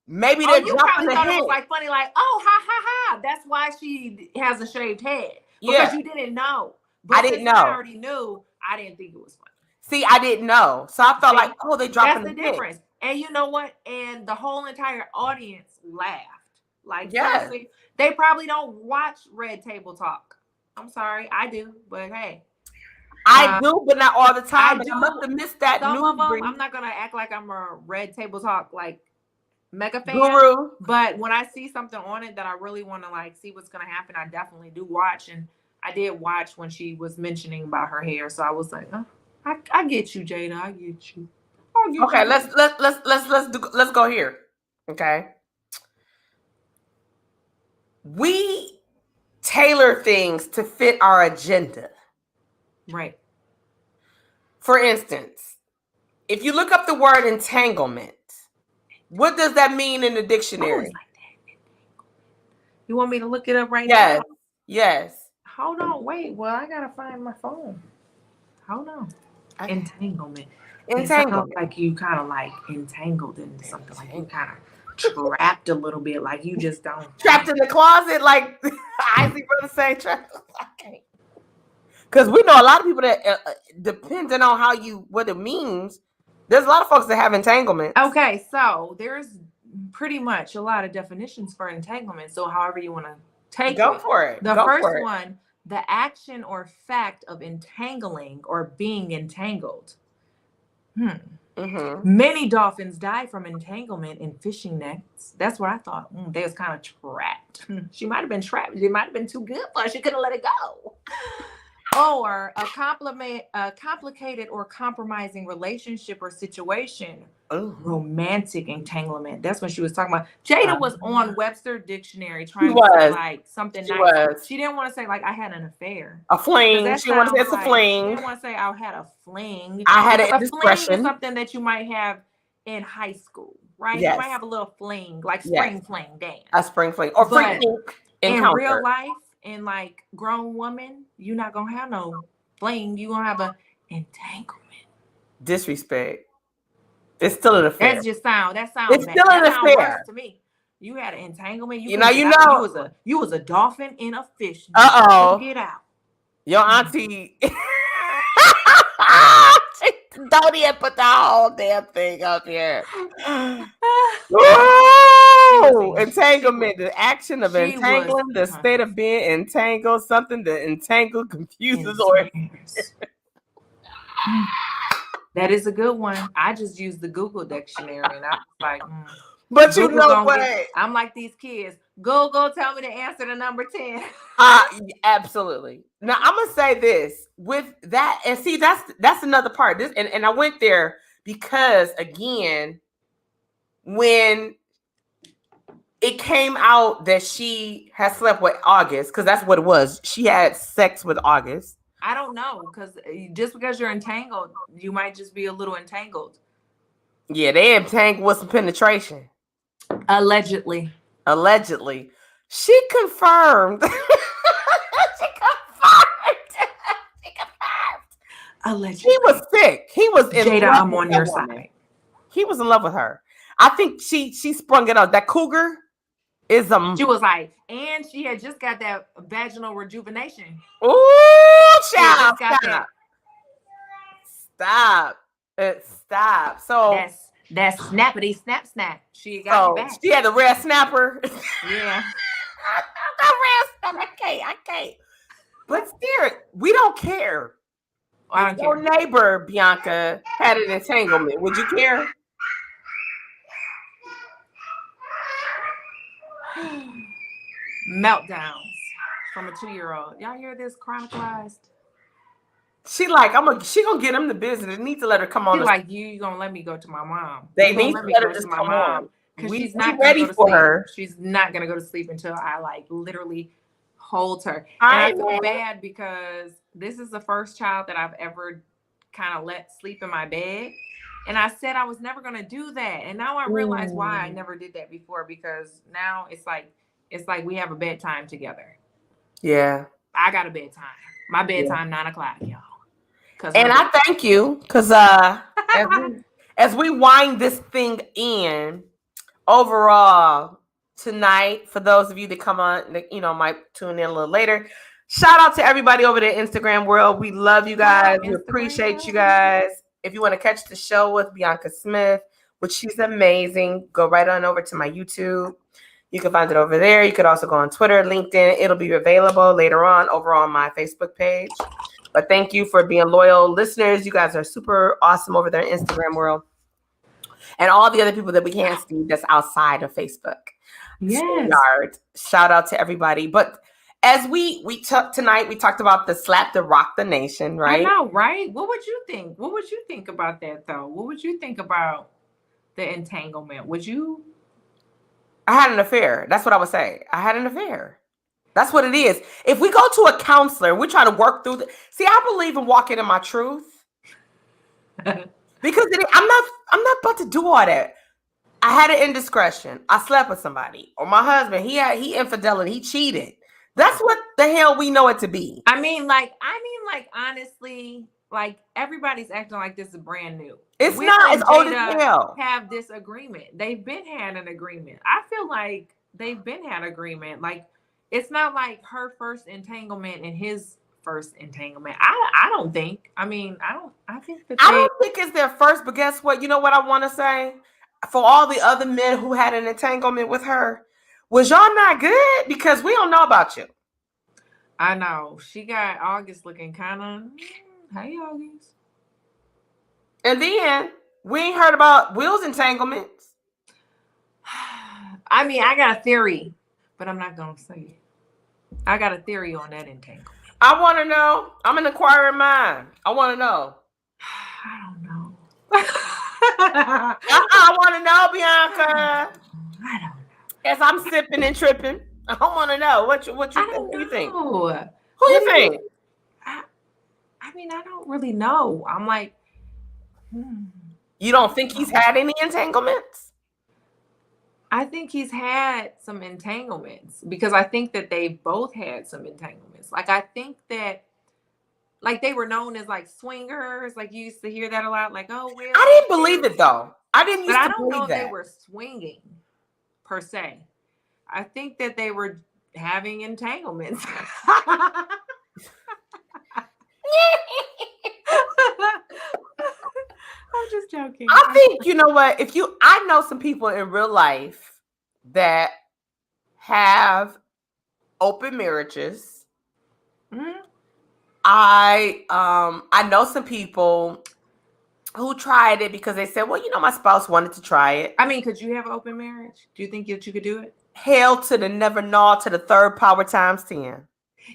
Maybe they're dropping the thought hint. It was like funny, like, oh, ha, ha, ha. That's why she has a shaved head. Because you didn't know. But I didn't know. I already knew. I didn't think it was funny. See, I didn't know. So I felt like, oh, they dropping the hint. That's the difference. And you know what? And the whole entire audience laughed. Like, honestly, they probably don't watch Red Table Talk. I'm sorry, I do, but hey. I do, but not all the time. I must have missed that news. I'm not gonna act like I'm a Red Table Talk like mega fan. Guru. But when I see something on it that I really want to like see what's gonna happen, I definitely do watch. And I did watch when she was mentioning about her hair, so I was like, oh, I get you, Jada. I get you. Okay, let's go here. Okay. We tailor things to fit our agenda. Right. For instance, if you look up the word entanglement, what does that mean in the dictionary? Like that. You want me to look it up right now? Yes. Hold on, wait. Well, I gotta find my phone. Hold on. Okay. Entanglement. Like you kind of like entangled into something. Like you kind of trapped a little bit. Like you just don't. Trapped in the closet, like I see brother say trapped. Okay. Because we know a lot of people that, depending on what it means, there's a lot of folks that have entanglements. Okay, so there's pretty much a lot of definitions for entanglement. So however you want to take Go it. for it. The Go first for it. one, the action or fact of entangling or being entangled. Many dolphins die from entanglement in fishing nets. That's what I thought. They was kind of trapped. She might have been trapped. She might have been too good for her. She couldn't let it go. Or a complicated or compromising relationship or situation. Ooh. Romantic entanglement. That's what she was talking about. Jada was on Webster Dictionary trying She to say was. like something She nice. was. She didn't want to say like I had an affair. A fling. That She wanted to say it's sounds a fling. She didn't want to say I had a fling. I had an Because a fling is indiscretion. something that you might have in high school, right? Yes. You might have a little fling, like spring fling dance. A spring fling or But freaking in encounter. real life, in like grown woman, you're not gonna have no fling. You're gonna have a entanglement. Disrespect. It's still an affair. That sounds It's bad. still an That sounds affair. worse to me. You had an entanglement. You know. You was a dolphin in a fish. Uh-oh. Get out. Your auntie. Don't even put the whole damn thing up here. Whoa! Entanglement, the action of entangling, the state of being entangled, something that entangled, confuses, or. That is a good one. I just used the Google dictionary and I was like, But Google you know what? I'm like these kids. Google, tell me the answer to number 10. Absolutely. Now I'm gonna say this with that, and see that's another part. This and I went there because again, when it came out that she had slept with August, because that's what it was. She had sex with August. I don't know, because just because you're entangled, you might just be a little entangled. Yeah, they entangled with some penetration. Allegedly. She confirmed. She confirmed. Allegedly. He was sick. He was in Jada, love I'm on your side. He was in love with her. I think she sprung it out. That cougar is She was like, and she had just got that vaginal rejuvenation. Ooh, child, stop. So that's snappity snap. She got it back. She had the red snapper. Yeah. The red snapper. I can't. But still, we don't care. I don't care. Your neighbor, Bianca, had an entanglement. Would you care? Meltdowns from a 2-year-old. Y'all hear this chronicalized? She gonna get him the business. They need to let her come on. She like, you gonna let me go to my mom. They need to let her just come on. Because she's not ready for her. She's not gonna go to sleep until I like literally hold her. And I feel bad because this is the first child that I've ever kind of let sleep in my bed. And I said I was never gonna do that. And now I realize why I never did that before, because now it's like we have a bedtime together. Yeah. I got a bedtime. My bedtime 9:00, y'all. And I thank you, because as we wind this thing in, overall tonight, for those of you that come on, that might tune in a little later, shout out to everybody over there in Instagram world. We love you guys. We appreciate you guys. If you want to catch the show with Bianca Smith, which she's amazing, go right on over to my YouTube. You can find it over there. You could also go on Twitter, LinkedIn. It'll be available later on over on my Facebook page. But thank you for being loyal listeners. You guys are super awesome over there in Instagram world. And all the other people that we can't see that's outside of Facebook. Yes. Shout out to everybody. But as we took tonight, we talked about the slap that rocked the nation, right? I know, right? What would you think? What would you think about that, though? What would you think about the entanglement? Would you? I had an affair. That's what I would say. I had an affair. That's what it is. If we go to a counselor, we try to work through see, I believe in walking in my truth. Because I'm not about to do all that. I had an indiscretion. I slept with somebody. Or my husband, he infidelity, he cheated. That's what the hell we know it to be. I mean, honestly, like everybody's acting like this is brand new. It's not. It's old as hell. Have this agreement. They've been had an agreement. I feel like they've been had agreement. Like, it's not like her first entanglement and his first entanglement. I don't think. I mean, I think that I don't think it's their first, but guess what? You know what I want to say? For all the other men who had an entanglement with her, was y'all not good? Because we don't know about you. I know. She got August looking kind of, hey, August. And then we ain't heard about Will's entanglements. I mean, I got a theory, but I'm not going to say it. I got a theory on that entanglement. I want to know. I'm an inquiring mind. I want to know. I don't know. I want to know, Bianca. I don't know. As I'm sipping and tripping, I want to know what you think. Who you think? Who you think? I mean, I don't really know. I'm like, You don't think he's had any entanglements? I think he's had some entanglements because I think that they both had some entanglements. Like, I think that, like, they were known as like swingers. Like, you used to hear that a lot. Like, oh, well, I didn't believe it though. I didn't used but to I don't know believe if that. they were swinging per se. I think that they were having entanglements. I'm just joking. I think, you know what? I know some people in real life that have open marriages. Mm-hmm. I know some people who tried it because they said, well, you know, my spouse wanted to try it. I mean, could you have an open marriage? Do you think that you could do it? Hell to the never gnaw to the third power times 10.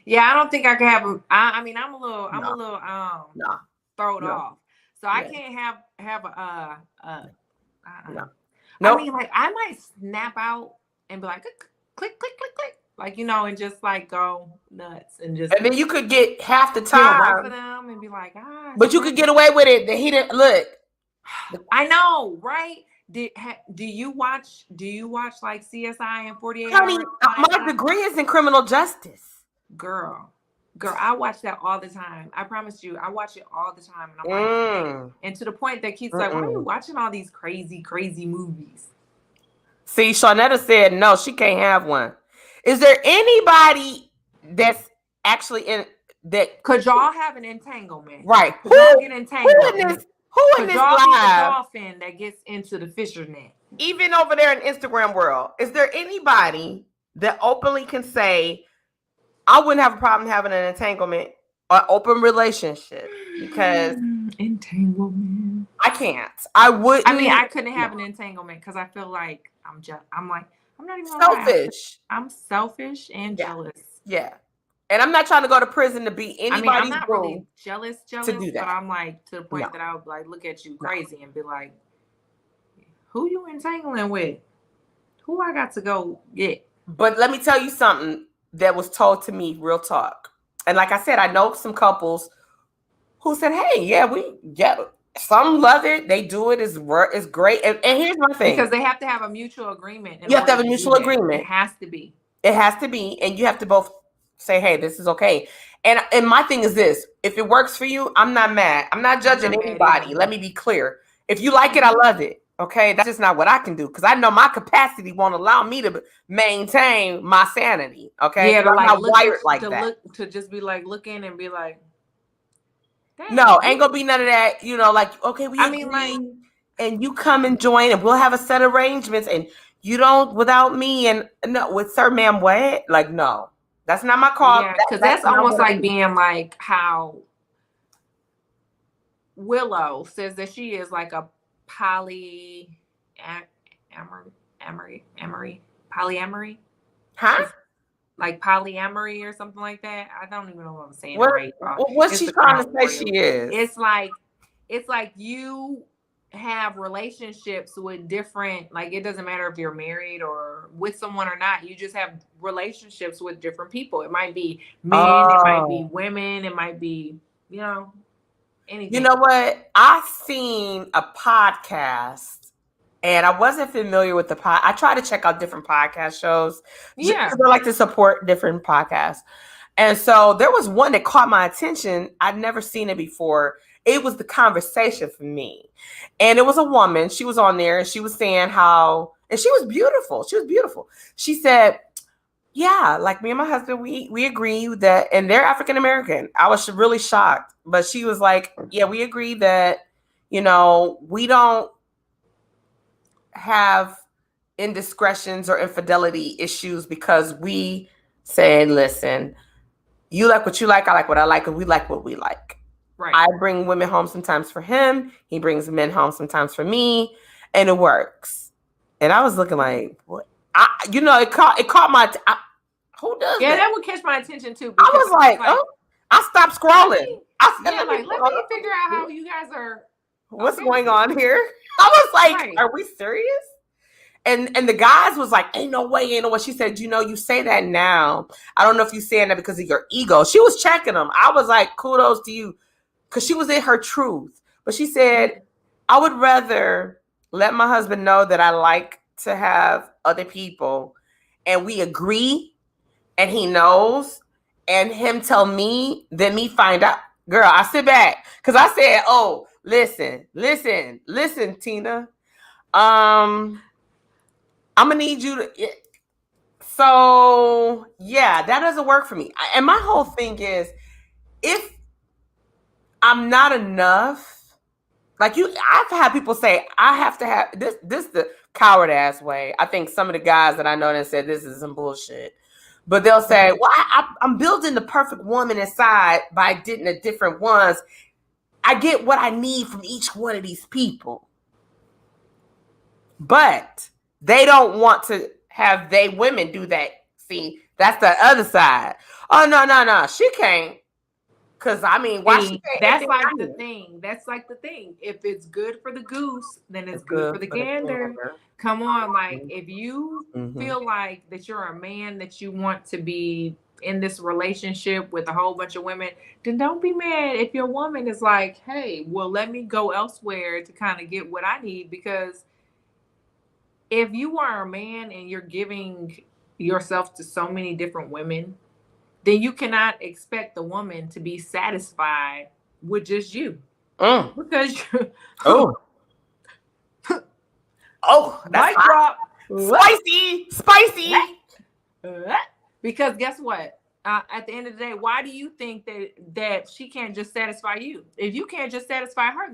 Yeah, I don't think I could have them. I mean, I'm a little thrown off. So I can't have a no. I mean, like, I might snap out and be like, click, click, click, click. Like, you know, and just like go nuts and just. And then you could get half the Work time. for them and be like, But you could get away with it. That he didn't look. I know, right? Do you watch like CSI and 48 Honey, Hours? my degree is in criminal justice. Girl, I watch that all the time. I promise you, I watch it all the time. And I'm like, and to the point that Keith's like, why are you watching all these crazy, crazy movies? See, Shawnetta said no, she can't have one. Is there anybody that's actually in that? Could y'all have an entanglement? Right. Could y'all get entangled? Who in this live? Be the dolphin that gets into the fisher net? Even over there in Instagram world, is there anybody that openly can say, I wouldn't have a problem having an entanglement or open relationship? Because entanglement, I can't. I wouldn't. I mean, I couldn't have an entanglement because I feel like I'm not even selfish. I'm selfish and jealous. Yeah. And I'm not trying to go to prison to be anybody's I'm not really jealous to do that. But I'm like to the point that I would like look at you crazy and be like, who you entangling with? Who I got to go get? But let me tell you something that was told to me, real talk. And like I said, I know some couples who said, hey, some love it. They do it. It's great. And here's my thing. Because they have to have a mutual agreement. You have to have a mutual agreement. It has to be. It has to be. And you have to both say, hey, this is okay. And my thing is this. If it works for you, I'm not mad. I'm not judging anybody. Let me be clear. If you like it, I love it. Okay. That's just not what I can do. Because I know my capacity won't allow me to maintain my sanity. Okay. Yeah, I'm not wired like that. To just be like looking and be like, no, ain't gonna be none of that, you know, like, okay, and you come and join and we'll have a set of arrangements and you don't without me and no, with Sir Ma'am what? Like, no, that's not my call. Yeah, because that's almost like being like how Willow says that she is like a polyamory. Huh? Like polyamory or something like that. I don't even know what I'm saying. What's she trying to say she is? It's like you have relationships with different, like it doesn't matter if you're married or with someone or not. You just have relationships with different people. It might be men, it might be women, it might be, anything. You know what? I seen a podcast. And I wasn't familiar with I try to check out different podcast shows. Yeah. I like to support different podcasts. And so there was one that caught my attention. I'd never seen it before. It was the conversation for me. And it was a woman. She was on there and she was saying and she was beautiful. She was beautiful. She said, Yeah, like me and my husband, we agree that, and they're African American. I was really shocked, but she was like, "Yeah, we agree that, we don't have indiscretions or infidelity issues because we say, listen, you like what you like, I like what I like, and we like what we like. Right. I bring women home sometimes for him. He brings men home sometimes for me, and it works." And I was looking like, what? It caught my. Who does Yeah, that? that would catch my attention too. I was like, oh, I stopped scrolling. I said, let me figure out how you guys are. What's going on here? I was like, Right. Are we serious? And the guys was like, ain't no way. She said, you say that now. I don't know if you saying that because of your ego. She was checking them. I was like, kudos to you, because she was in her truth. But she said, I would rather let my husband know that I like to have other people, and we agree, and he knows, and him tell me, than me find out. Girl, I sit back because I said, oh, listen, Tina. I'm gonna need you to. So yeah, that doesn't work for me. And my whole thing is, if I'm not enough, like I've had people say I have to have this. This the coward ass way. I think some of the guys that I know that said this is some bullshit, but they'll say, "Well, I'm building the perfect woman inside by getting the different ones. I get what I need from each one of these people, but they don't want to have they women do that. See, that's the other side. Oh no, she can't. Cause I mean, why she can't? That's like the thing. That's like the thing. If it's good for the goose, then it's good for the gander. Come on, like if you feel like that you're a man that you want to be in this relationship with a whole bunch of women, then don't be mad if your woman is like, hey, well, let me go elsewhere to kind of get what I need. Because if you are a man and you're giving yourself to so many different women, then you cannot expect the woman to be satisfied with just you. Because that's drop. Spicy. Because guess what? At the end of the day, why do you think that she can't just satisfy you? If you can't just satisfy her,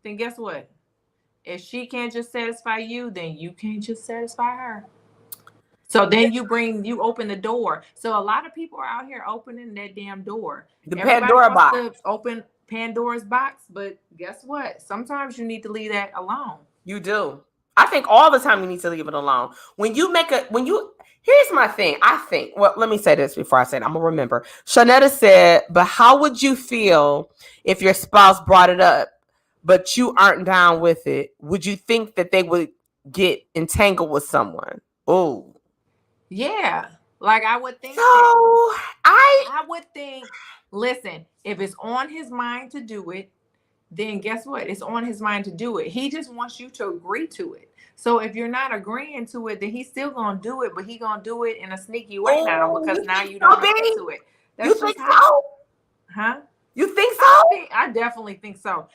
then guess what? If she can't just satisfy you, then you can't just satisfy her. So then you open the door. So a lot of people are out here opening that damn door. Pandora box. To open Pandora's box, but guess what? Sometimes you need to leave that alone. You do. I think all the time you need to leave it alone. Here's my thing. I think, well, let me say this before I say it. I'm gonna remember. Shanetta said, but how would you feel if your spouse brought it up, but you aren't down with it? Would you think that they would get entangled with someone? Oh. Yeah, like I would think. So I would think. Listen, if it's on his mind to do it, then guess what? It's on his mind to do it. He just wants you to agree to it. So if you're not agreeing to it, then he's still gonna do it, but he's gonna do it in a sneaky way now because now you don't agree to it. You think so? Huh? You think so? I definitely think so.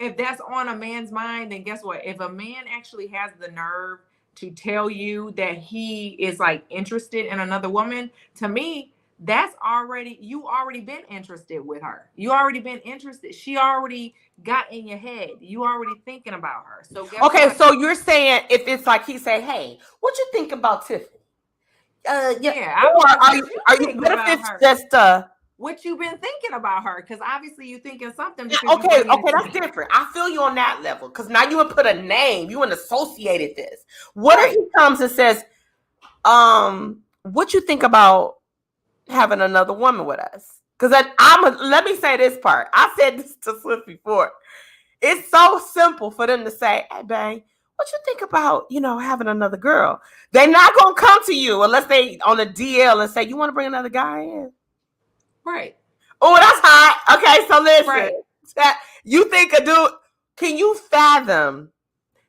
If that's on a man's mind, then guess what? If a man actually has the nerve to tell you that he is like interested in another woman, to me, that's you already been interested with her. You already been interested. She already got in your head. You already thinking about her. So so you're saying if it's like he say, hey, what you think about Tiffany? Yeah. Are you what if it's just what you've been thinking about her? Because obviously you're thinking something. Okay, that's different. I feel you on that level because now you would put a name. You would associated this. What if he comes and says, what you think about having another woman with us? Because let me say this part. I said this to Swift before. It's so simple for them to say, hey, babe, what you think about, having another girl? They're not going to come to you unless they on a DL and say, you want to bring another guy in? Right. Oh, that's hot. Okay, so listen. Right. You think a dude, can you fathom?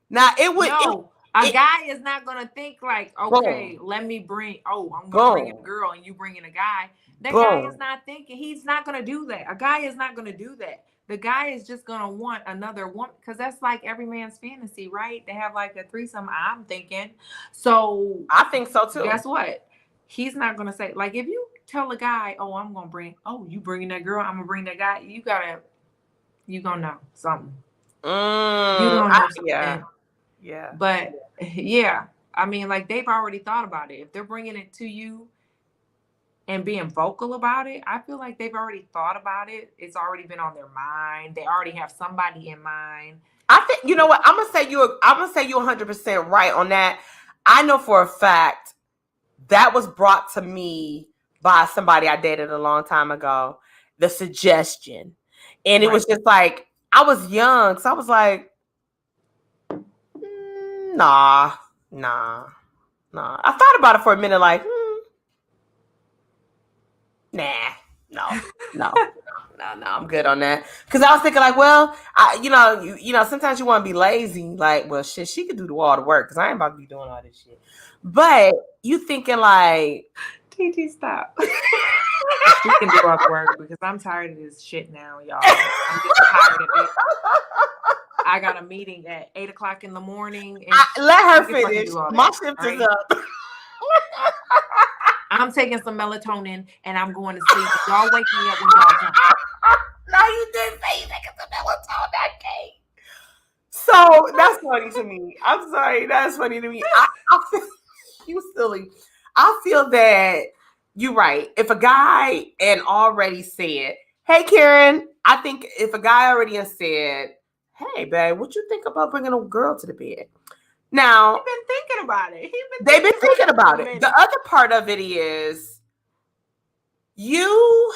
Now, it would... No, a guy is not going to think like, okay, let me bring... I'm going to bring in a girl and you bring in a guy. That guy is not thinking. He's not going to do that. A guy is not going to do that. the guy is just gonna want another woman because that's like every man's fantasy, right? They have like a threesome. I'm thinking. So I think so too. guess what? He's not gonna say like if you tell a guy, "Oh, you bringing that girl? I'm gonna bring that guy." You gonna know something. You gonna know something. Yeah. But yeah, I mean, like they've already thought about it. If they're bringing it to you and being vocal about it, I feel like they've already thought about it. It's already been on their mind. They already have somebody in mind. I think you know what I'm gonna say. I'm gonna say you 100% right on that. I know for a fact that was brought to me by somebody I dated a long time ago. The suggestion, and it was just like I was young, so I was like, nah. I thought about it for a minute, like, nah, no, I'm good on that. Because I was thinking, like, well, sometimes you want to be lazy. Like, well, shit, she could do all the work because I ain't about to be doing all this shit. But you thinking like, TT, stop. She can do all the work because I'm tired of this shit now, y'all. I'm just tired of it. I got a meeting at 8:00 in the morning. And let her finish. My shift is up. I'm taking some melatonin and I'm going to sleep. Y'all wake me up when y'all done. No, you didn't say you taking some melatonin that day. So that's funny to me. I'm sorry, that's funny to me. I feel you silly. I feel that you're right. If a guy and already said, "Hey, Karen," I think if a guy already has said, "Hey, babe, what you think about bringing a girl to the bed?" Now, they've been thinking about it. They've been thinking about it. The other part of it is you,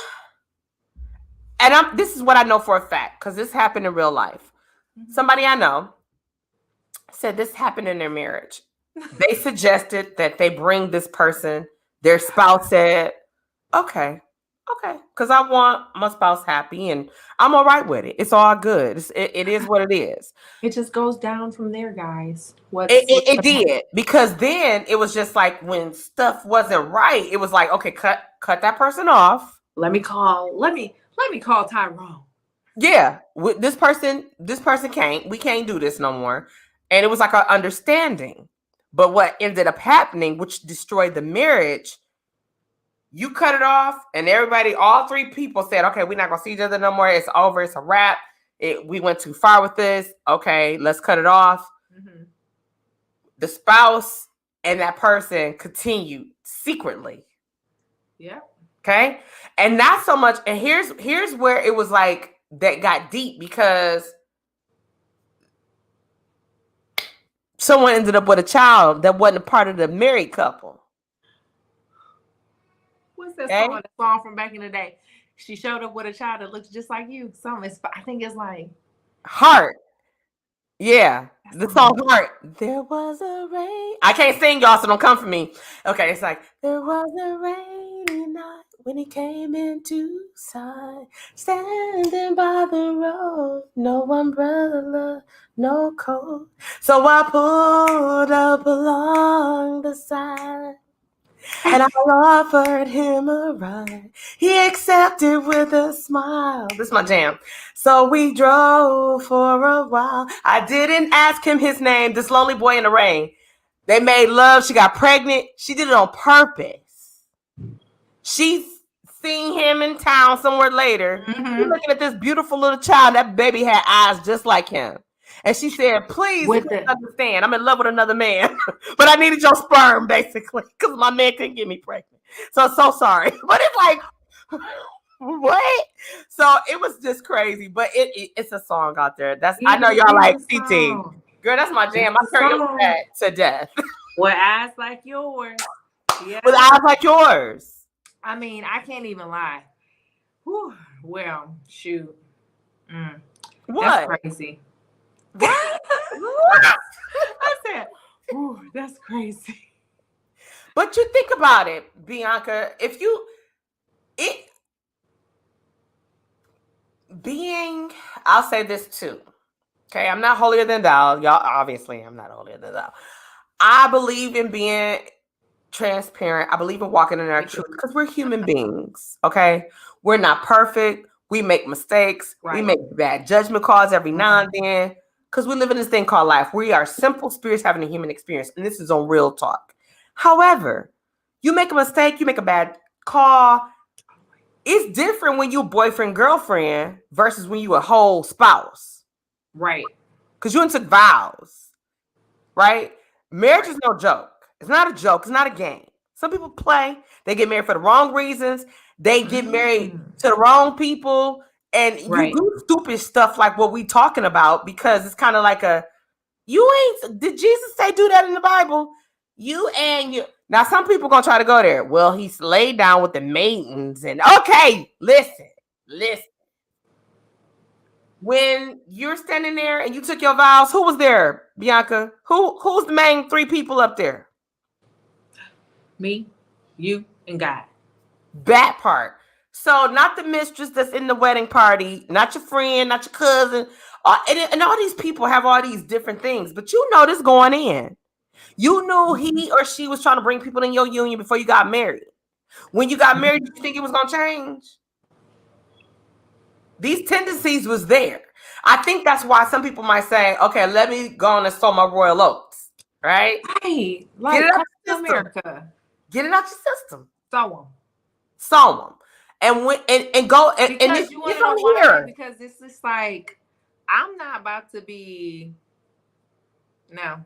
and this is what I know for a fact because this happened in real life. Mm-hmm. Somebody I know said this happened in their marriage. They suggested that they bring this person. Their spouse said, okay, because I want my spouse happy and I'm all right with it. It's all good. It is what it is. It just goes down from there, guys. It did, because then it was just like when stuff wasn't right, it was like, okay, cut that person off. Let me call Tyrone. Yeah, this person we can't do this no more. And it was like an understanding. But what ended up happening, which destroyed the marriage, you cut it off, and all three people said, okay, we're not going to see each other no more. It's over. It's a wrap. We went too far with this. Okay, let's cut it off. Mm-hmm. The spouse and that person continued secretly. Yeah. Okay. And not so much. And here's where it was like that got deep, because someone ended up with a child that wasn't a part of the married couple. What's that song? That song from back in the day. She showed up with a child that looks just like you. I think it's like Heart. Yeah. The song Heart. There was a rain. I can't sing, y'all, so don't come for me. Okay, it's like, there was a rainy night when he came into sight, standing by the road, no umbrella, no coat. So I pulled up along the side, and I offered him a ride. He accepted with a smile. This is my jam. So we drove for a while. I didn't ask him his name, this lonely boy in the rain. They made love. She got pregnant. She did it on purpose. She seen him in town somewhere later. Mm-hmm. She's looking at this beautiful little child. That baby had eyes just like him. And she said, please understand, I'm in love with another man, but I needed your sperm, basically, because my man couldn't get me pregnant. So sorry. But it's like, what? So it was just crazy. But it's a song out there. I know y'all like TT. Girl, that's my jam. I karaoke that to death. With eyes like yours. Yeah. With eyes like yours. I mean, I can't even lie. Whew. Well, shoot. What? That's crazy. What? I said, ooh, that's crazy. But you think about it, Bianca, I'll say this too. Okay, I'm not holier than thou. Y'all, obviously, I'm not holier than thou. I believe in being transparent. I believe in walking in our truth because we're human beings. Okay, we're not perfect. We make mistakes. We Right. make bad judgment calls every now and then because we live in this thing called life. We are simple spirits having a human experience, and this is on real talk. However, you make a mistake, you make a bad call. It's different when you boyfriend, girlfriend versus when you a whole spouse. Right. Because you took vows, right? Marriage is no joke. It's not a joke. It's not a game. Some people play. They get married for the wrong reasons. They get married to the wrong people. And you do stupid stuff like what we talking about because it's kind of like did Jesus say do that in the Bible? Now some people gonna try to go there. Well, he's laid down with the maidens and okay, listen. When you're standing there and you took your vows, who was there, Bianca? Who's the main 3 people up there? Me, you, and God. That part. So not the mistress that's in the wedding party, not your friend, not your cousin. And all these people have all these different things, but you know this going in. You knew he or she was trying to bring people in your union before you got married. When you got married, did you think it was going to change? These tendencies was there. I think that's why some people might say, okay, let me go on and sow my royal oats, right? Hey, like Get it out your America. Get it out your system. Sow them. And go and because you want to know why? Because it's just like I'm not about to be no.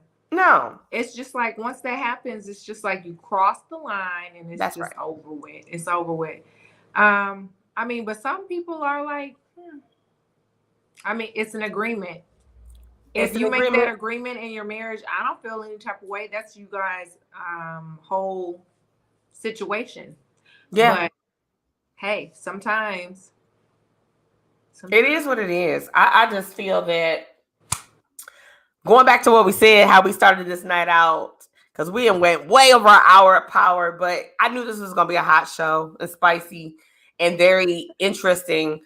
It's just like once that happens, it's just like you cross the line and it's over with. It's over with. I mean, but some people are like, I mean, it's an agreement. If you make that agreement in your marriage, I don't feel any type of way. That's you guys' whole situation. Yeah. But hey, sometimes it is what it is. I just feel that going back to what we said, how we started this night out, because we went way over our hour of power, but I knew this was going to be a hot show and spicy and very interesting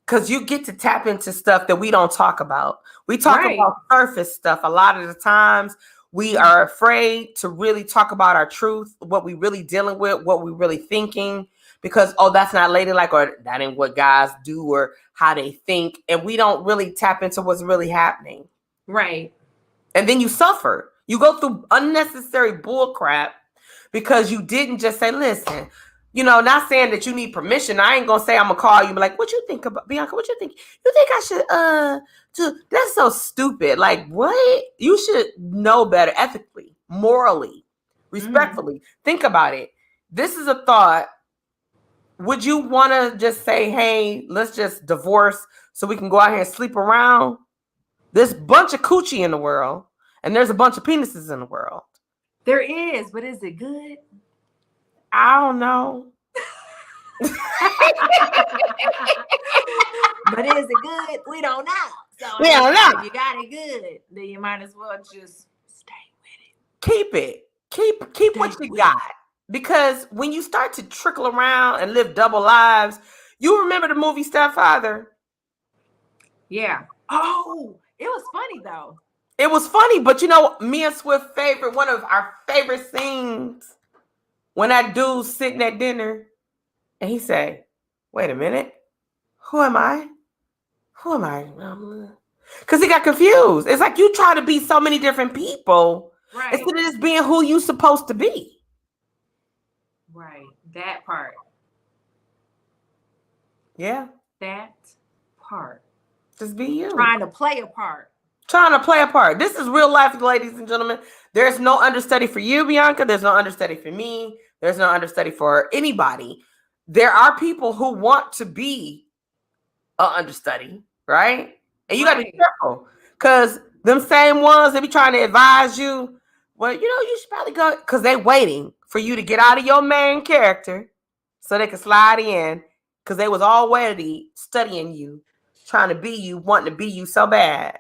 because you get to tap into stuff that we don't talk about. We talk about surface stuff. A lot of the times we are afraid to really talk about our truth, what we really dealing with, what we really thinking, because, that's not ladylike or that ain't what guys do or how they think. And we don't really tap into what's really happening. Right. And then you suffer. You go through unnecessary bull crap because you didn't just say, listen, not saying that you need permission. I ain't going to say I'm going to call you and be like, what you think about, Bianca, what you think? You think I should, that's so stupid. Like, what? You should know better ethically, morally, respectfully. Think about it. This is a thought. Would you want to just say, hey, let's just divorce so we can go out here and sleep around? There's a bunch of coochie in the world, and there's a bunch of penises in the world. There is, but is it good? I don't know. But is it good? We don't know. So we don't know. If you got it good, then you might as well just stay with it. Keep it. Keep what you got. Because when you start to trickle around and live double lives, you remember the movie Stepfather? Yeah. Oh, it was funny though. It was funny, but me and Swift one of our favorite scenes when that dude's sitting at dinner and he say, wait a minute, who am I? Because he got confused. It's like you try to be so many different people instead of just being who you supposed to be. Right. That part. Yeah. That part. Just be you. Trying to play a part. This is real life, ladies and gentlemen. There's no understudy for you, Bianca. There's no understudy for me. There's no understudy for anybody. There are people who want to be an understudy, right? And you got to be careful because them same ones that be trying to advise you, well, you should probably go because they waiting for you to get out of your main character so they can slide in because they was already studying you, trying to be you, wanting to be you so bad.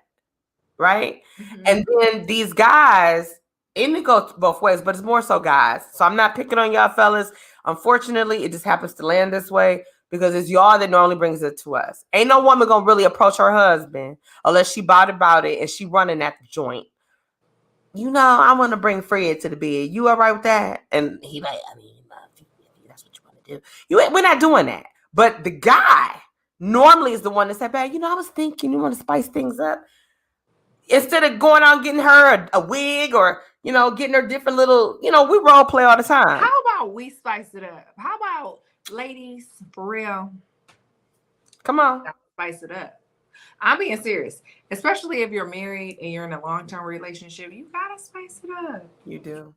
Right? Mm-hmm. And then these guys, and it goes both ways, but it's more so guys. So I'm not picking on y'all fellas. Unfortunately, it just happens to land this way because it's y'all that normally brings it to us. Ain't no woman gonna really approach her husband unless she about it and she running at the joint. I want to bring Fred to the bed. You all right with that? And he like, that's what you want to do. We're not doing that. But the guy normally is the one that said, "Babe, I was thinking you want to spice things up." Instead of going out and getting her a wig or, getting her different little, we role play all the time. How about we spice it up? How about, ladies, for real? Come on. Spice it up. I'm being serious. Especially if you're married and you're in a long-term relationship, you gotta spice it up. You do.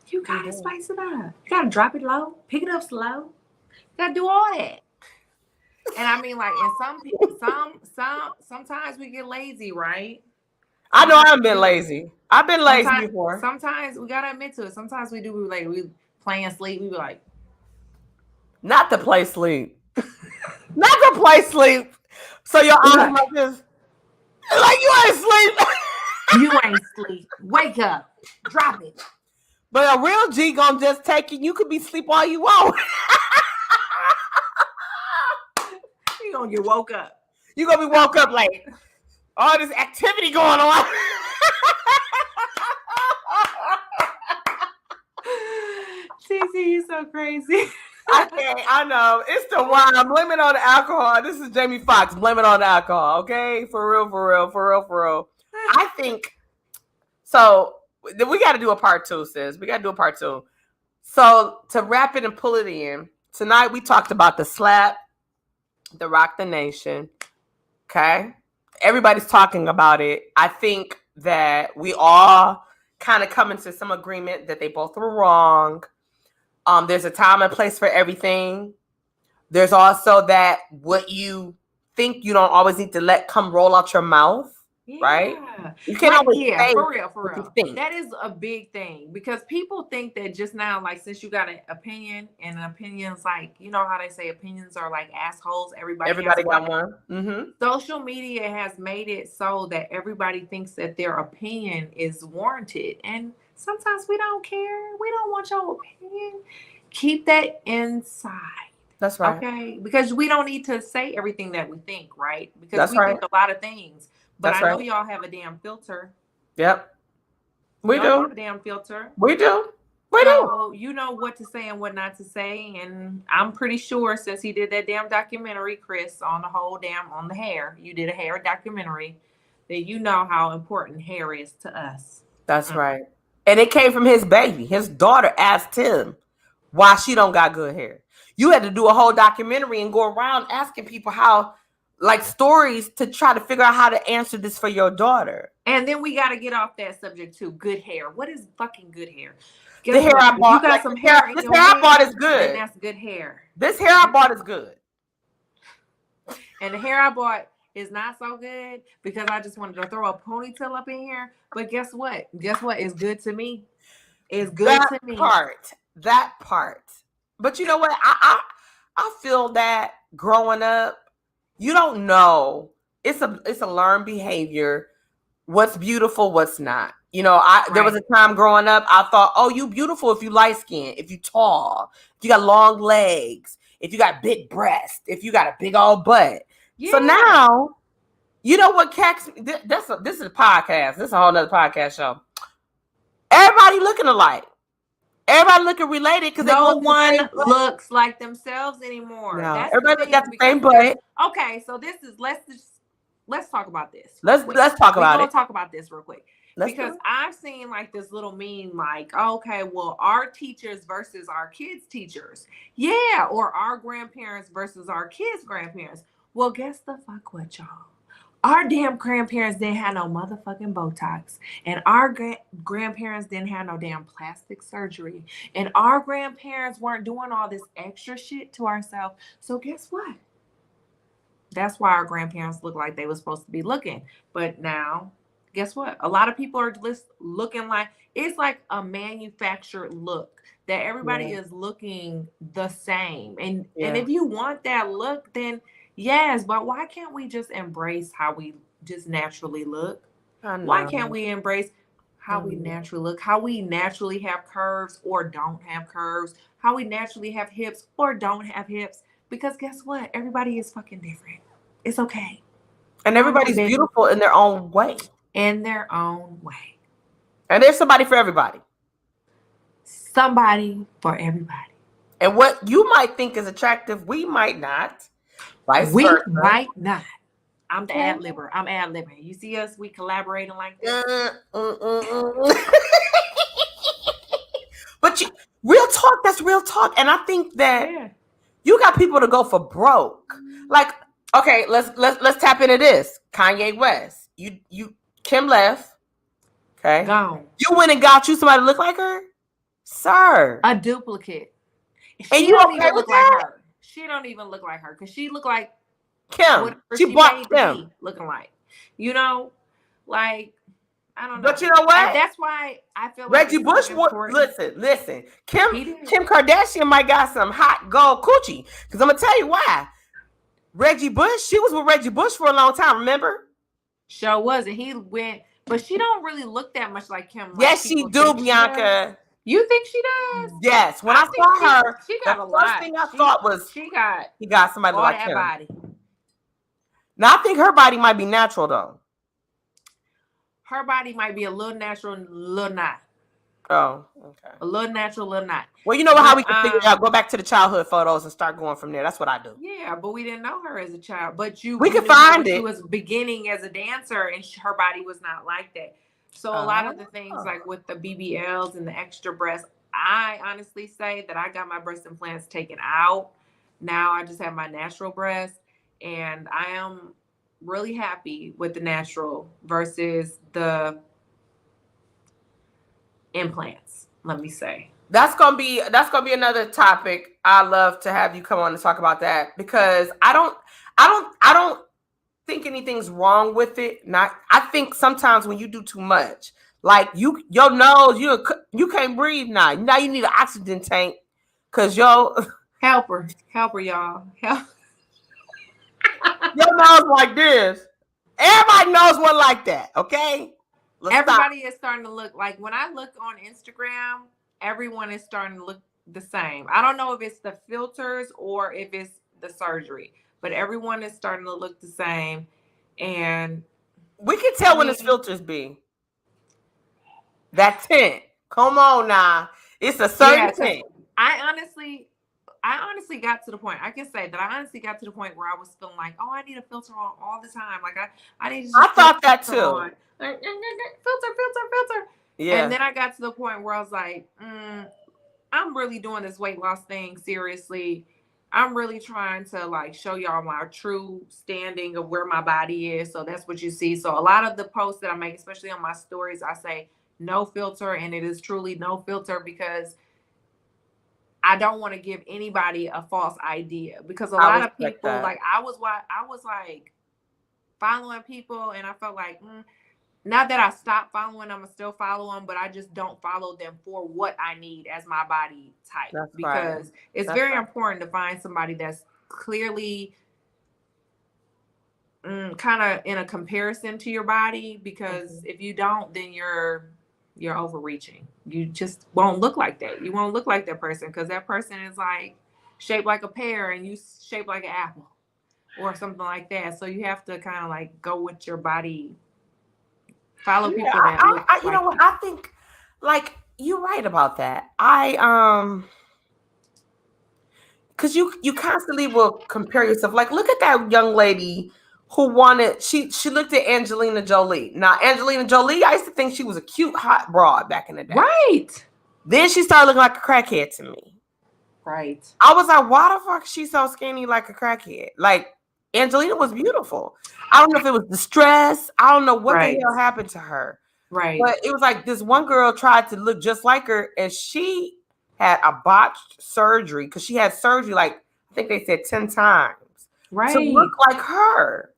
You gotta spice it up. You gotta drop it low, pick it up slow. You gotta do all that. And I mean, like, and some people, sometimes we get lazy, right? I know I've been lazy. I've been lazy before. Sometimes we gotta admit to it. Sometimes we do. We playing sleep. We be like, not to play sleep, not to play sleep. So your eyes like this, like you ain't sleep. You ain't sleep. Wake up. Drop it. But a real G gonna just take it. You could be asleep all you want. You gonna get woke up. You gonna be woke up like all this activity going on. TC, you so crazy. I know. It's the wine. Blame it on the alcohol. This is Jamie Foxx. Blame it on the alcohol. Okay? For real. I think so. We got to do a part 2, sis. We got to do a part 2. So to wrap it and pull it in, tonight we talked about the slap, the Rock the Nation. Okay? Everybody's talking about it. I think that we all kind of come into some agreement that they both were wrong. There's a time and place for everything. There's also that what you think you don't always need to let come roll out your mouth. Yeah. Right? You can't always say for real. That is a big thing because people think that just now, like, since you got an opinion and opinions, like, you know how they say opinions are like assholes. Everybody got one. Mm-hmm. Social media has made it so that everybody thinks that their opinion is warranted. And sometimes we don't care. We don't want your opinion. Keep that inside. That's right. Okay? Because we don't need to say everything that we think, right? Because we think a lot of things. But I know y'all have a damn filter. Yep. We do. Have a damn filter. We do. You know what to say and what not to say. And I'm pretty sure since he did that damn documentary, Chris, on the hair, you did a hair documentary, that you know how important hair is to us. That's right. And it came from his baby. His daughter asked him why she don't got good hair. You had to do a whole documentary and go around asking people how, like, stories to try to figure out how to answer this for your daughter. And then we got to get off that subject too. Good hair. What is fucking good hair? The hair I bought. You got some hair. This hair I bought is good. And that's good hair. This hair I bought is good. And the hair I bought is not so good because I just wanted to throw a ponytail up in here. But guess what? It's good to me. It's good to me. That part. But you know what? I feel that growing up, you don't know. It's a learned behavior. What's beautiful, what's not. There was a time growing up, I thought, oh, you beautiful if you light skinned, if you tall, if you got long legs, if you got big breasts, if you got a big old butt. Yeah. So now, you know what, Cax? This is a podcast. This is a whole nother podcast show. Everybody looking alike. Everybody looking related because no one looks like themselves anymore. No, everybody got the same butt. Okay, so let's talk about this. Let's talk about it. We're gonna talk about this real quick. Because I've seen like this little meme, like, okay, well, our teachers versus our kids' teachers. Yeah, or our grandparents versus our kids' grandparents. Well, guess the fuck what, y'all? Our damn grandparents didn't have no motherfucking Botox. And our grandparents didn't have no damn plastic surgery. And our grandparents weren't doing all this extra shit to ourselves. So guess what? That's why our grandparents look like they were supposed to be looking. But now, guess what? A lot of people are just looking like, it's like a manufactured look that everybody is looking the same. And if you want that look, then yes, but why can't we just embrace how we just naturally look? Why can't we embrace how we naturally look, how we naturally have curves or don't have curves, how we naturally have hips or don't have hips? Because guess what? Everybody is fucking different. It's okay. And everybody's beautiful in their own way. In their own way. And there's somebody for everybody. Somebody for everybody. And what you might think is attractive, we might not. Vice We versa. might not. I'm the Okay. ad-libber. I'm ad-libbing. You see us? We collaborating like this. But real talk, that's real talk. And I think that you got people to go for broke. Like, okay, let's tap into this. Kanye West. You Kim left. Okay. Gone. You went and got you somebody to look like her? Sir. A duplicate. And She you don't okay even with look like that? her. She don't even look like her because she look like Kim. whatever She she bought made Kim. to be looking like. You know, like, I don't know. But you know what? And that's why I feel like Reggie Bush would listen. Kim Kardashian might got some hot gold coochie. Because I'm gonna tell you why. Reggie Bush, she was with Reggie Bush for a long time, remember? Sure was, and he went, but she don't really look that much like Kim. Like yes, she do, Bianca. You think she does? Yes. When I saw her, she got the first thing I thought was he got somebody all like that Kim. body. Now I think her body might be natural though. Her body might be a little natural and a little not. Oh, okay. A little natural, a little not. Well, you know how we can figure it out. Go back to the childhood photos and start going from there. That's what I do. Yeah, but we didn't know her as a child. But we can find it. She was beginning as a dancer, and her body was not like that. So a lot of the things, like with the BBLs and the extra breasts, I honestly say that I got my breast implants taken out. Now I just have my natural breasts, and I am really happy with the natural versus the implants. Let me say that's gonna be another topic. I love to have you come on and talk about that because I don't think anything's wrong with it. I think sometimes when you do too much, like your nose, you can't breathe now. Now you need an oxygen tank because help her, y'all. Help. Your nose like this. Everybody knows one like that. Okay. Everybody is starting to look like, when I look on Instagram, everyone is starting to look the same. I don't know if it's the filters or if it's the surgery, but everyone is starting to look the same. And we can tell when it's filters be. That tint. Come on now. It's a certain tint. I honestly got to the point. I can say that I honestly got to the point where I was feeling like, oh, I need a filter on all the time. Like I need to just I thought that too. On. Filter. Yeah. And then I got to the point where I was like, I'm really doing this weight loss thing seriously. I'm really trying to like show y'all my true standing of where my body is. So that's what you see. So a lot of the posts that I make, especially on my stories, I say no filter, and it is truly no filter because I don't want to give anybody a false idea, because a lot of people like I was like following people, and I felt like not that I stopped following them, I still follow them, but I just don't follow them for what I need as my body type. That's because it's very important to find somebody that's clearly kind of in a comparison to your body, because if you don't, then you're overreaching. You just won't look like that. You won't look like that person, because that person is like shaped like a pear and you shaped like an apple or something like that. So you have to kind of like go with your body. Follow people that you know what? I think like you're right about that. Because you constantly will compare yourself. Like, look at that young lady who wanted, she looked at Angelina Jolie. Now, Angelina Jolie, I used to think she was a cute, hot broad back in the day. Right. Then she started looking like a crackhead to me. Right. I was like, why the fuck is she so skinny like a crackhead? Like, Angelina was beautiful. I don't know if it was the stress. I don't know what the hell happened to her. Right. But it was like this one girl tried to look just like her, and she had a botched surgery, because she had surgery like, I think they said 10 times. Right. To look like her.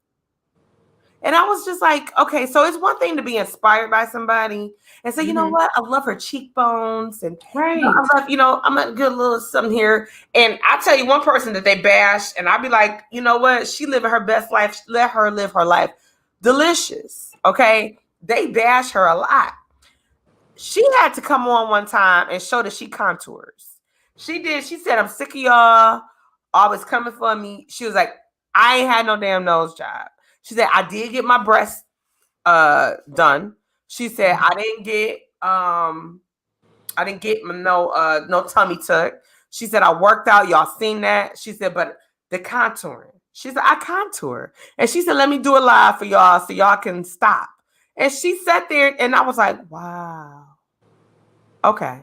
And I was just like, okay, so it's one thing to be inspired by somebody and say, you know what? I love her cheekbones. And I love, I'm a good little something here. And I tell you one person that they bash, and I'll be like, you know what? She living her best life. Let her live her life. Delicious. Okay. They bash her a lot. She had to come on one time and show that she contours. She did. She said, I'm sick of y'all always coming for me. She was like, I ain't had no damn nose job. She said, I did get my breasts done. She said, I didn't get no tummy tuck. She said, I worked out. Y'all seen that? She said, but the contouring. She said, I contour. And she said, let me do it live for y'all so y'all can stop. And she sat there and I was like, wow. Okay.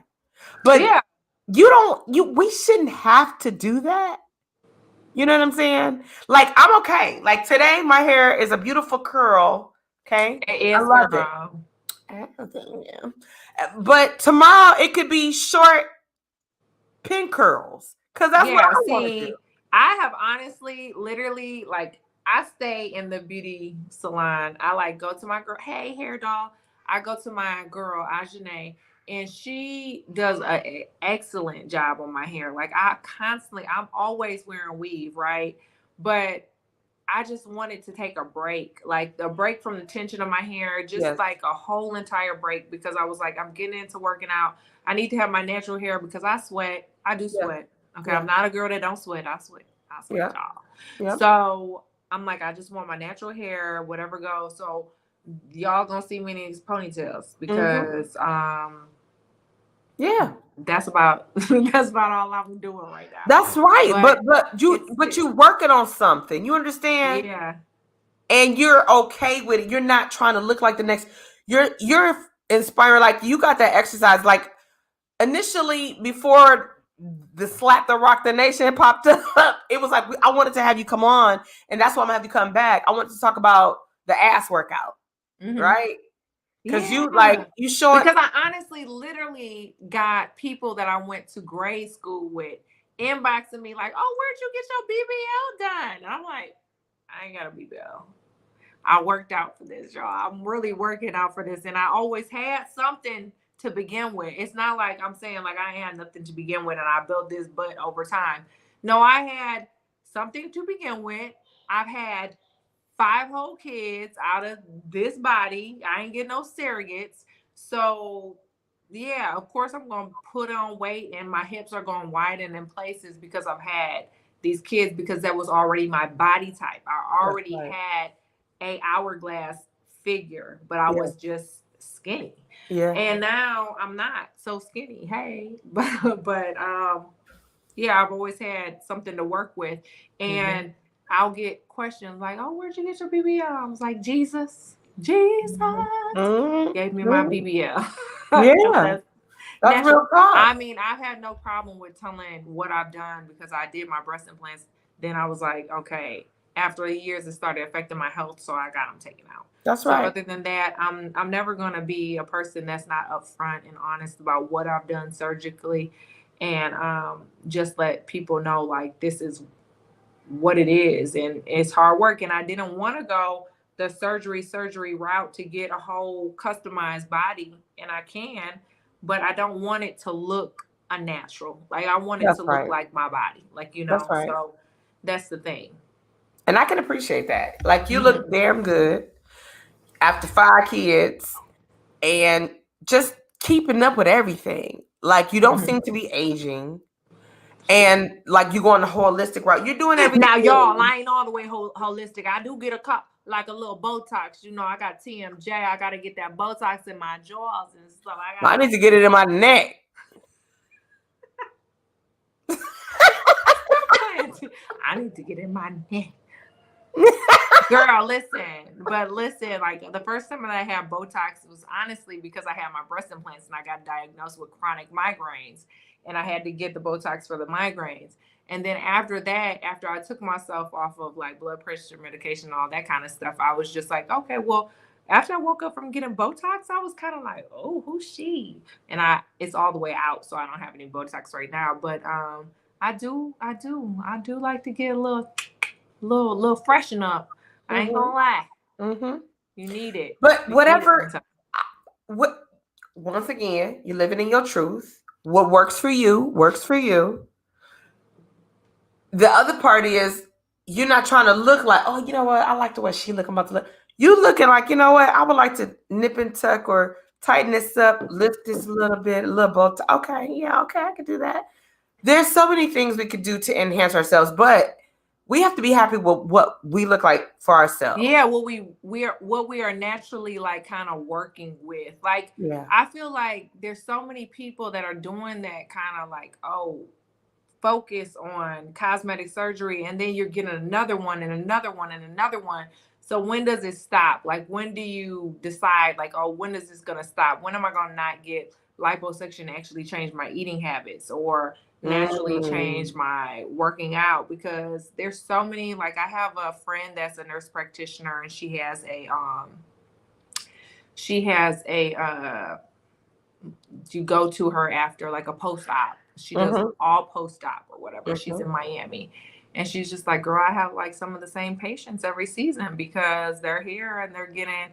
But Yeah. we shouldn't have to do that. You know what I'm saying? Like, I'm okay. Like, today, my hair is a beautiful curl. Okay. It I is, love it. girl. Yeah. But tomorrow, it could be short pin curls. Because that's what Yeah, I want to do. see, I have honestly, literally, like, I stay in the beauty salon. I like go to my girl, hey, hair doll. I go to my girl, Ajane, and she does an excellent job on my hair. Like, I'm always wearing weave, right? But I just wanted to take a break, like a break from the tension of my hair, just Yes. like a whole entire break, because I was like, I'm getting into working out. I need to have my natural hair because I sweat. I do Yeah. sweat. Okay. Yeah. I'm not a girl that don't sweat. I sweat, Yeah. y'all. Yeah. So I'm like, I just want my natural hair, whatever goes. So y'all gonna see me in these ponytails because Yeah. that's about that's about all I'm doing right now. That's right. But it's you working on something. You understand? yeah. And you're okay with it. You're not trying to look like the next. You're inspiring. Like, you got that exercise. Like, initially, before the Slap the Rock the Nation popped up, it was like, I wanted to have you come on, and that's why I'm gonna have you come back. I wanted to talk about the ass workout, right? Because you showing. Because I honestly literally got people that I went to grade school with inboxing me like, oh, where'd you get your BBL done? And I'm like, I ain't got a BBL. I worked out for this, y'all. I'm really working out for this. And I always had something to begin with. It's not like I'm saying like I ain't had nothing to begin with and I built this butt over time. No, I had something to begin with. I've had 5 whole kids out of this body. I ain't getting no surrogates. So yeah, of course I'm gonna put on weight and my hips are going to widen in places because I've had these kids, because that was already my body type. I already had a hourglass figure, but I was just skinny. Yeah. And now I'm not so skinny. Hey, but yeah, I've always had something to work with. And I'll get questions like, oh, where'd you get your BBL? I was like, Jesus gave me my BBL. Yeah. That's real talk. I mean, I've had no problem with telling what I've done because I did my breast implants. Then I was like, okay, after years, it started affecting my health, so I got them taken out. That's so right. Other than that, I'm never gonna be a person that's not upfront and honest about what I've done surgically, and just let people know like this is what it is, and it's hard work. And I didn't want to go the surgery route to get a whole customized body, and I can, but I don't want it to look unnatural. Like I want it to look like my body, like That's right. So that's the thing. And I can appreciate that. Like, you look damn good after 5 kids and just keeping up with everything. Like, you don't seem to be aging. And like, you go on the holistic route. You're doing everything. Now, y'all, I ain't all the way holistic. I do get like a little Botox. I got TMJ. I got to get that Botox in my jaws and stuff. I need to get it in my neck. I need to get in my neck. Girl, listen. Like the first time that I had Botox was honestly because I had my breast implants and I got diagnosed with chronic migraines and I had to get the Botox for the migraines. And then after that, after I took myself off of like blood pressure medication and all that kind of stuff, I was just like, okay, well, after I woke up from getting Botox, I was kind of like, oh, who's she? And it's all the way out, so I don't have any Botox right now. But I do like to get a little freshen up. I ain't gonna lie. You need it. But once again, you're living in your truth. What works for you works for you. The other part is you're not trying to look like, oh, you know what? I like the way she look. I'm about to look. You looking like, you know what? I would like to nip and tuck or tighten this up, lift this a little bit, a little both. Okay, yeah, okay, I could do that. There's so many things we could do to enhance ourselves, but we have to be happy with what we look like for ourselves. Yeah, what we are naturally like kind of working with. Like, I feel like there's so many people that are doing that kind of like, oh, focus on cosmetic surgery, and then you're getting another one and another one and another one. So when does it stop? Like, when do you decide, like, oh, when is this going to stop? When am I going to not get liposuction and actually change my eating habits, or naturally change my working out? Because there's so many, like, I have a friend that's a nurse practitioner, and she has a you go to her after like a post-op. She does all post-op or whatever. She's in Miami. And she's just like, girl, I have like some of the same patients every season because they're here and they're getting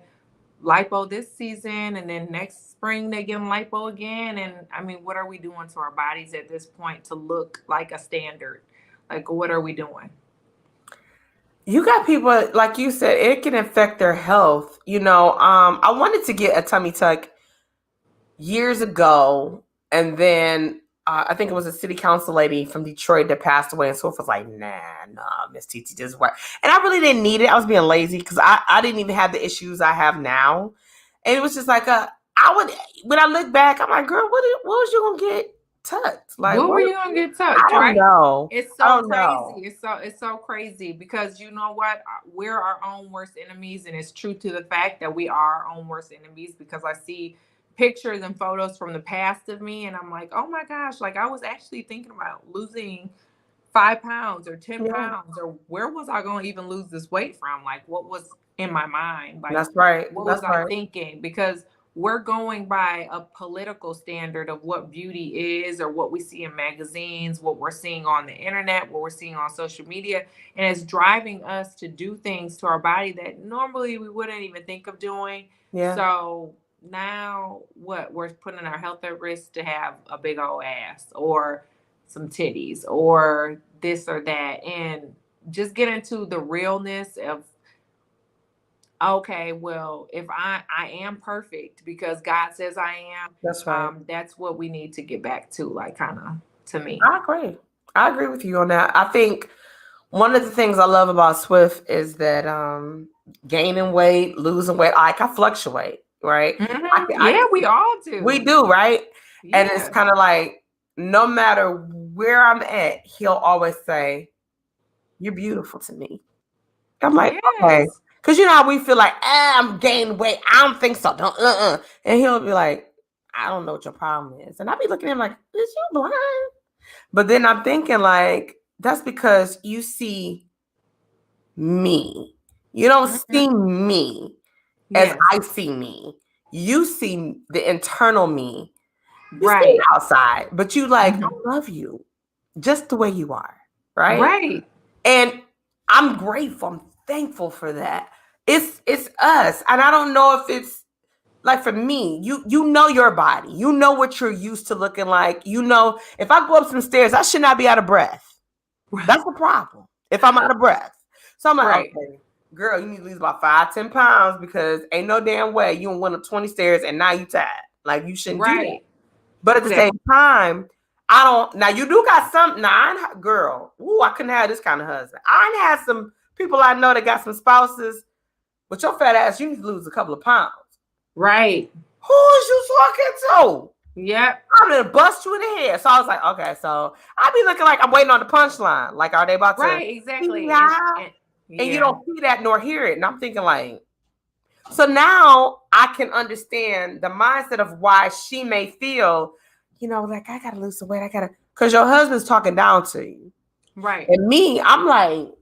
lipo this season, and then next spring they get lipo again. And I mean, what are we doing to our bodies at this point to look like a standard? Like, what are we doing? You got people, like you said, it can affect their health. I wanted to get a tummy tuck years ago, and then I think it was a city council lady from Detroit that passed away, and so it was like, nah, Miss TT doesn't work. And I really didn't need it. I was being lazy because I didn't even have the issues I have now. And it was just like, when I look back, I'm like, girl, what was you going to get tucked? Like, what were you going to get tucked? I don't know. It's so crazy. It's so crazy because you know what? We're our own worst enemies. And it's true to the fact that we are our own worst enemies, because I see pictures and photos from the past of me, and I'm like, oh my gosh, like I was actually thinking about losing 5 pounds or 10 pounds, or where was I going to even lose this weight from? Like, what was in my mind? Like, that's right. What was I thinking? Because we're going by a political standard of what beauty is, or what we see in magazines, what we're seeing on the internet, what we're seeing on social media, and it's driving us to do things to our body that normally we wouldn't even think of doing. So now what, we're putting our health at risk to have a big old ass or some titties or this or that, and just get into the realness of, okay, well, if I am perfect because God says I am, that's right. That's what we need to get back to, like, kind of, to me. I agree with you on that. I think one of the things I love about Swift is that gaining weight, losing weight, I fluctuate. Right? We all do. We do, right? Yeah. And it's kind of like, no matter where I'm at, he'll always say, "You're beautiful to me." I'm like, okay, because you know how we feel like, I'm gaining weight. I don't think so. Don't. And he'll be like, I don't know what your problem is, and I'll be looking at him like, is you blind? But then I'm thinking like, that's because you see me. You don't see me as I see me. You see the internal me. You see outside, but you like, I love you just the way you are. Right. And I'm grateful. I'm thankful for that. It's us. And I don't know if it's like, for me, you know your body. You know what you're used to looking like. You know, if I go up some stairs, I should not be out of breath. That's the problem. If I'm out of breath. So I'm like, okay, girl, you need to lose about 5-10 pounds, because ain't no damn way you went up 20 stairs and now you tired. Like, you shouldn't do that. But at the same time, I don't. Now you do got some. Now, girl, I couldn't have this kind of husband. I had some people I know that got some spouses. With your fat ass, you need to lose a couple of pounds. Right. Who is you talking to? Yep. I'm gonna bust you in the head. So I was like, okay, so I be looking like I'm waiting on the punchline. Like, are they about to? Right, exactly. And you don't see that nor hear it. And I'm thinking like, so now I can understand the mindset of why she may feel, like, I gotta lose some weight. Because your husband's talking down to you. Right. And me, I'm like,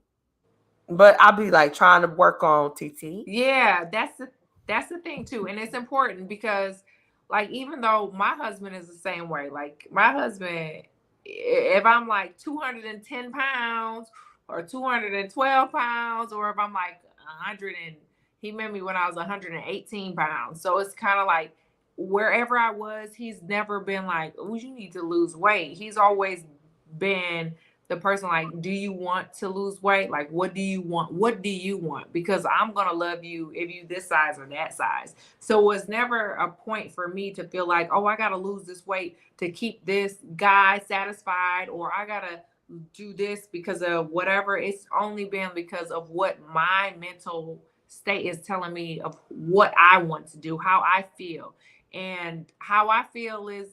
but I'll be like trying to work on TT. Yeah, that's the thing too. And it's important because, like, even though my husband is the same way, like my husband, if I'm like 210 pounds or 212 pounds, or if I'm like 100 and he met me when I was 118 pounds. So it's kind of like, wherever I was, he's never been like, oh, you need to lose weight. He's always been the person like, do you want to lose weight? Like, what do you want? What do you want? Because I'm going to love you if you this size or that size. So it was never a point for me to feel like, oh, I got to lose this weight to keep this guy satisfied, or I got to do this because of whatever. It's only been because of what my mental state is telling me of what I want to do, how I feel. And how I feel is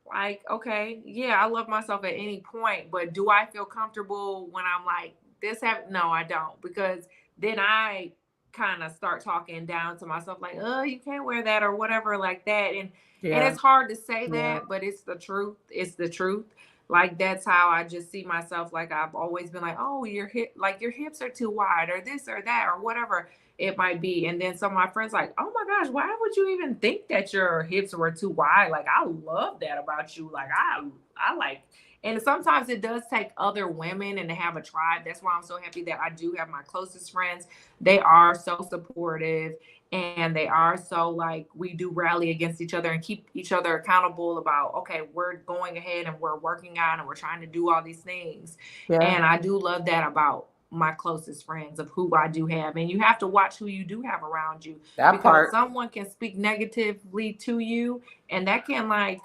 like, okay, yeah, I love myself at any point, but do I feel comfortable when I'm like, this happened? No, I don't, because then I kind of start talking down to myself, like, oh, you can't wear that or whatever, like that. And Yeah. it's hard to say Yeah. that, but it's the truth. It's the truth. Like, that's how I just see myself. Like, I've always been like, oh, your hips are too wide, or this or that, or whatever it might be. And then some of my friends like, oh my gosh, why would you even think that your hips were too wide? Like, I love that about you. Like, I like, and sometimes it does take other women and to have a tribe. That's why I'm so happy that I do have my closest friends. They are so supportive, and they are so, like, we do rally against each other and keep each other accountable about, okay, we're going ahead and we're working out and we're trying to do all these things. Yeah. And I do love that about my closest friends, of who I do have. And you have to watch who you do have around you, That because part. someone can speak negatively to you, and that can, like,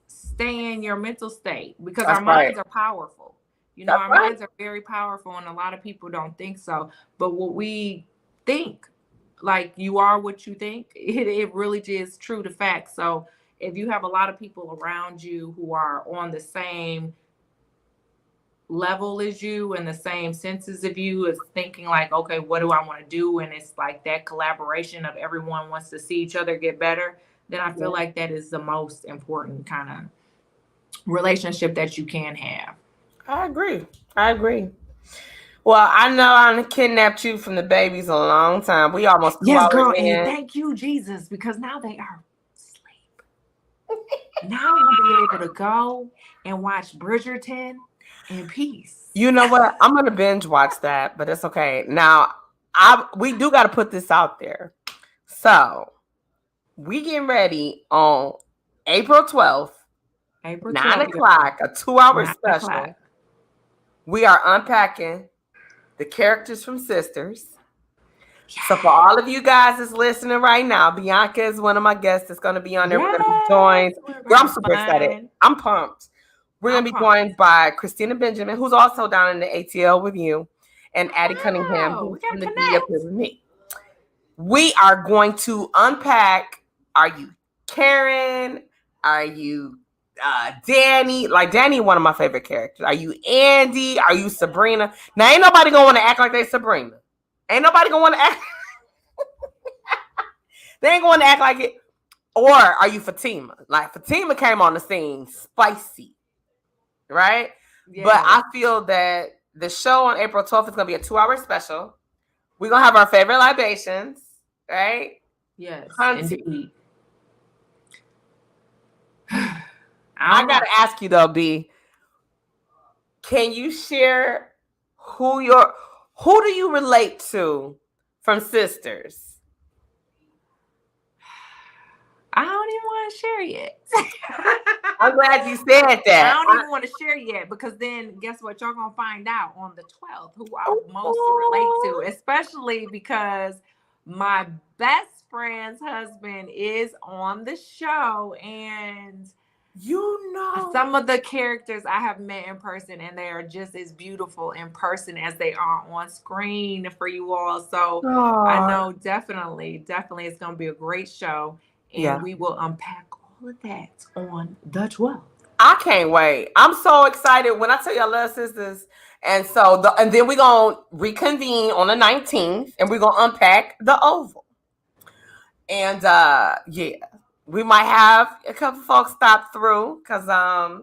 stay in your mental state, because That's our minds right. are powerful. You know, That's our right. minds are very powerful, and a lot of people don't think so. But what we think, like, you are what you think, it really is true to fact. So if you have a lot of people around you who are on the same level as you and the same senses of you, as thinking like, okay, what do I want to do? And it's like that collaboration of everyone wants to see each other get better, then I feel like that is the most important kind of relationship that you can have. I agree. Well, I know I kidnapped you from the babies a long time. We almost 2 Yes, hours girl, and in. thank you, Jesus, because now they are asleep. Now I'll be able to go and watch Bridgerton in peace. You know what? I'm gonna binge watch that, but it's okay. Now, we do got to put this out there. So we getting ready on April 12th, April 9 12th, o'clock, a 2-hour 9 special. o'clock. We are unpacking the characters from Sisters. So for all of you guys that's listening right now, Bianca is one of my guests that's going to be on there. We're going to be joined. Girl, I'm super excited. I'm pumped. We're going to be joined by Christina Benjamin, who's also down in the ATL with you, and Addie Cunningham, who's in the D up here with me. We are going to unpack, are you Karen? Are you Danny? Like, Danny, one of my favorite characters. Are you Andy? Are you Sabrina? Now, ain't nobody going to want to act like they Sabrina. Ain't nobody going to want to act. They ain't going to act like it. Or are you Fatima? Like, Fatima came on the scene spicy, right? Yeah. But I feel that the show on April 12th is going to be a 2-hour special. We're going to have our favorite libations, right? Yes, Hunty. indeed. I got to ask you, though, B, can you share who do you relate to from Sisters? I don't even want to share yet. I'm glad you said that. I don't even want to share yet, because then guess what? Y'all going to find out on the 12th who I most relate to, especially because my best friend's husband is on the show, and you know some of the characters I have met in person, and they are just as beautiful in person as they are on screen for you all. So I know definitely it's going to be a great show. And we will unpack all of that on the 12th. I can't wait. I'm so excited when I tell you I love Sisters. And so, and then we're going to reconvene on the 19th, and we're going to unpack the Oval. And we might have a couple folks stop through because,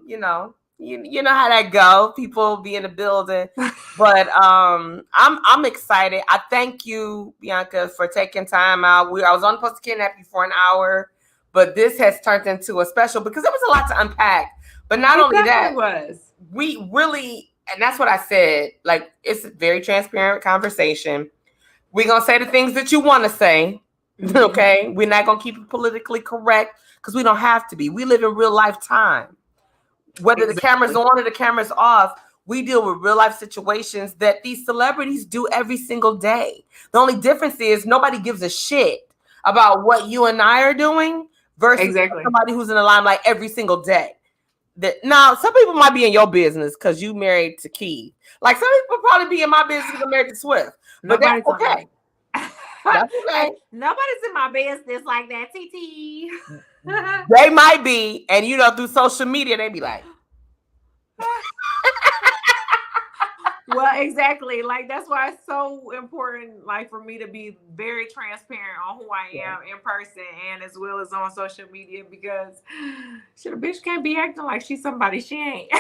you know how that go. People be in the building. But I'm excited. I thank you, Bianca, for taking time out. I was only supposed to kidnap you for an hour, but this has turned into a special because there was a lot to unpack. But not only that, we really, and that's what I said, like, it's a very transparent conversation. We're going to say the things that you want to say. Okay? We're not going to keep it politically correct because we don't have to be. We live in real life time. Whether the camera's on or the camera's off, we deal with real life situations that these celebrities do every single day. The only difference is nobody gives a shit about what you and I are doing versus somebody who's in the limelight every single day. Now, some people might be in your business because you married to Keith. Like, some people probably be in my business because I'm married to Swift. But that's okay. That's okay. Nobody's in my business like that, TT. They might be, and through social media, they be like, well, exactly. Like, that's why it's so important, like, for me to be very transparent on who I am in person and as well as on social media, because shit, a bitch can't be acting like she's somebody she ain't.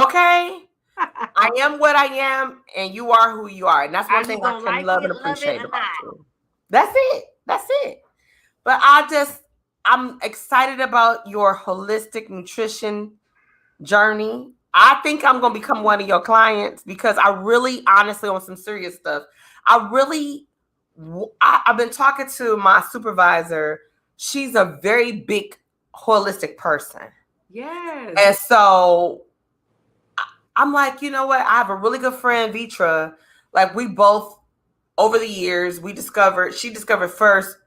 okay, I am what I am, and you are who you are. And that's one thing I can like love it, and appreciate love it, about you. That's it. That's it. But I'm excited about your holistic nutrition journey. I think I'm going to become one of your clients because I really, honestly, on some serious stuff, I've been talking to my supervisor. She's a very big holistic person. Yes. And so I'm like, you know what? I have a really good friend, Vitra. Like, we both, over the years, she discovered first,